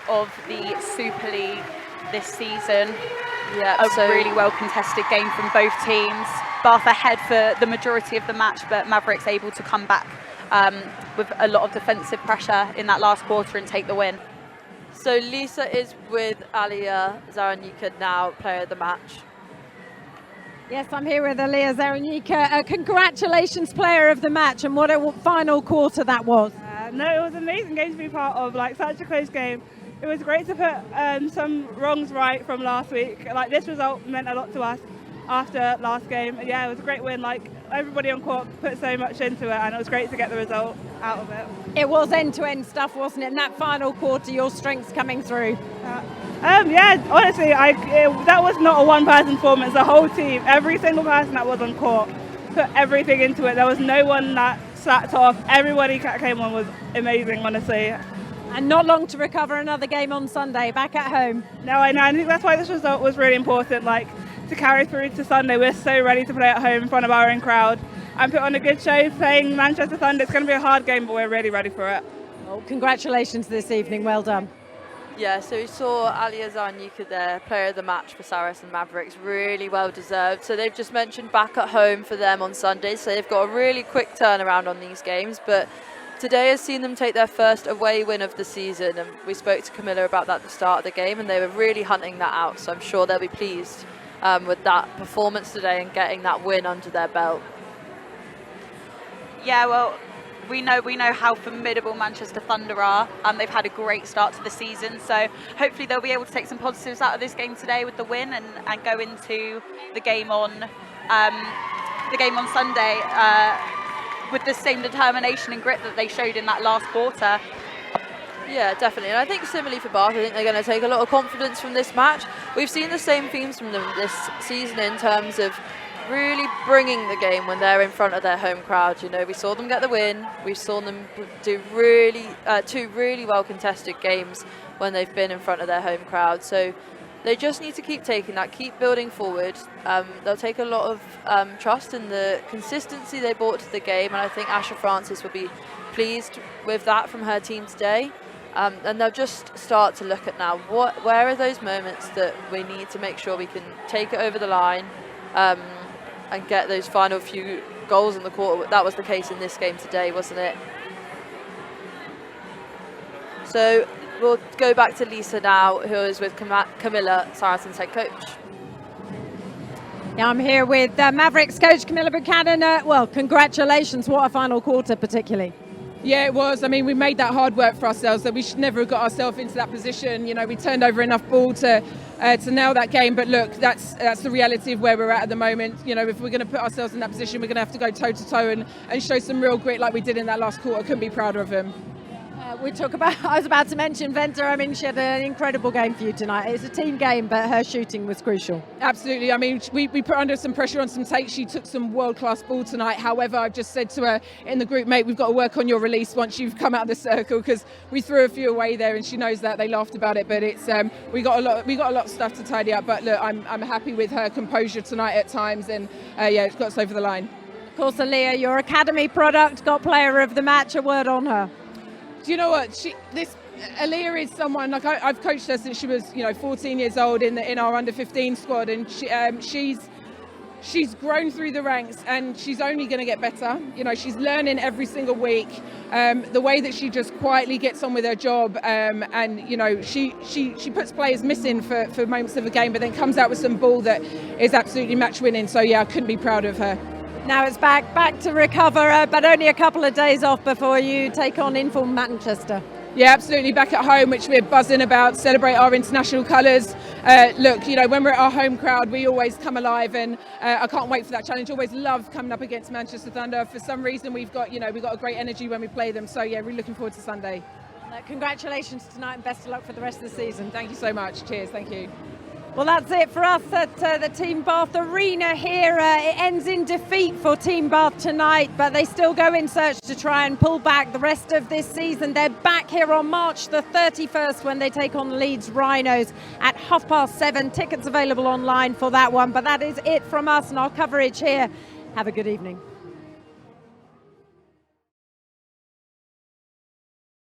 of the Super League this season. Yeah, a really well contested game from both teams. Bath ahead for the majority of the match, but Mavericks able to come back with a lot of defensive pressure in that last quarter and take the win. So Lisa is with Alia Zaranika now, player of the match. Yes, I'm here with Alia Zaranika. Congratulations, player of the match, and what a final quarter that was. No, it was an amazing game to be part of, like such a close game. It was great to put some wrongs right from last week. Like this result meant a lot to us. after last game. Yeah, it was a great win. Like, everybody on court put so much into it, and it was great to get the result out of it. It was end-to-end stuff, wasn't it? In that final quarter, your strengths coming through. Yeah, honestly, that was not a one-person performance. The whole team, every single person that was on court, put everything into it. There was no one that slacked off. Everybody that came on was amazing, honestly. And not long to recover another game on Sunday, back at home. No, I know. I think that's why this result was really important. Like, to carry through to Sunday, we're so ready to play at home in front of our own crowd and put on a good show playing Manchester Thunder. It's going to be a hard game, but we're really ready for it. Well, congratulations this evening. Well done. Yeah, so we saw Alia Zarnyuka there, player of the match for Saracens Mavericks, really well deserved. So they've just mentioned back at home for them on Sunday, so they've got a really quick turnaround on these games. But today has seen them take their first away win of the season, and we spoke to Camilla about that at the start of the game, and they were really hunting that out. So I'm sure they'll be pleased with that performance today and getting that win under their belt. Yeah, well, we know how formidable Manchester Thunder are. They've had a great start to the season, so hopefully they'll be able to take some positives out of this game today with the win and go into the game on Sunday with the same determination and grit that they showed in that last quarter. Yeah, definitely. And I think similarly for Bath, I think they're going to take a lot of confidence from this match. We've seen the same themes from them this season in terms of really bringing the game when they're in front of their home crowd. You know, we saw them get the win. We saw them do two really well contested games when they've been in front of their home crowd. So they just need to keep taking that, keep building forward. They'll take a lot of trust in the consistency they brought to the game, and I think Asha Francis will be pleased with that from her team today. And they'll just start to look at now, where are those moments that we need to make sure we can take it over the line and get those final few goals in the quarter. That was the case in this game today, wasn't it? So we'll go back to Lisa now, who is with Camilla, Saracens head coach. Yeah, I'm here with Mavericks coach Camilla Buchanan. Well, congratulations. What a final quarter particularly. Yeah, it was. I mean, we made that hard work for ourselves, so we should never have got ourselves into that position. You know, we turned over enough ball to nail that game. But look, that's the reality of where we're at the moment. You know, if we're going to put ourselves in that position, we're going to have to go toe to toe and show some real grit like we did in that last quarter. Couldn't be prouder of them. I was about to mention Venter. I mean, she had an incredible game for you tonight. It's a team game, but her shooting was crucial. Absolutely. I mean, we put under some pressure on some takes. She took some world-class ball tonight. However, I've just said to her in the group, mate, we've got to work on your release once you've come out of the circle, because we threw a few away there, and she knows that. They laughed about it, but it's we got a lot of stuff to tidy up. But look, I'm happy with her composure tonight at times, and yeah, it's got us over the line. Of course, Aaliyah, your academy product, got player of the match. A word on her. Do you know what? Aaliyah is someone, like I've coached her since she was 14 years old in our under 15 squad, and she's grown through the ranks, and she's only going to get better. You know, she's learning every single week. The way that she just quietly gets on with her job, and you know, she puts players missing for moments of the game, but then comes out with some ball that is absolutely match winning. So yeah, I couldn't be prouder of her. Now it's back to recover, but only a couple of days off before you take on informed Manchester. Yeah, absolutely. Back at home, which we're buzzing about, celebrate our international colours. Look, you know, when we're at our home crowd, we always come alive, and I can't wait for that challenge. Always love coming up against Manchester Thunder. For some reason, we've got a great energy when we play them. So yeah, really looking forward to Sunday. Congratulations tonight, and best of luck for the rest of the season. Thank you so much. Cheers. Thank you. Well, that's it for us at the Team Bath Arena here. It ends in defeat for Team Bath tonight, but they still go in search to try and pull back the rest of this season. They're back here on March the 31st when they take on Leeds Rhinos at 7:30. Tickets available online for that one. But that is it from us and our coverage here. Have a good evening.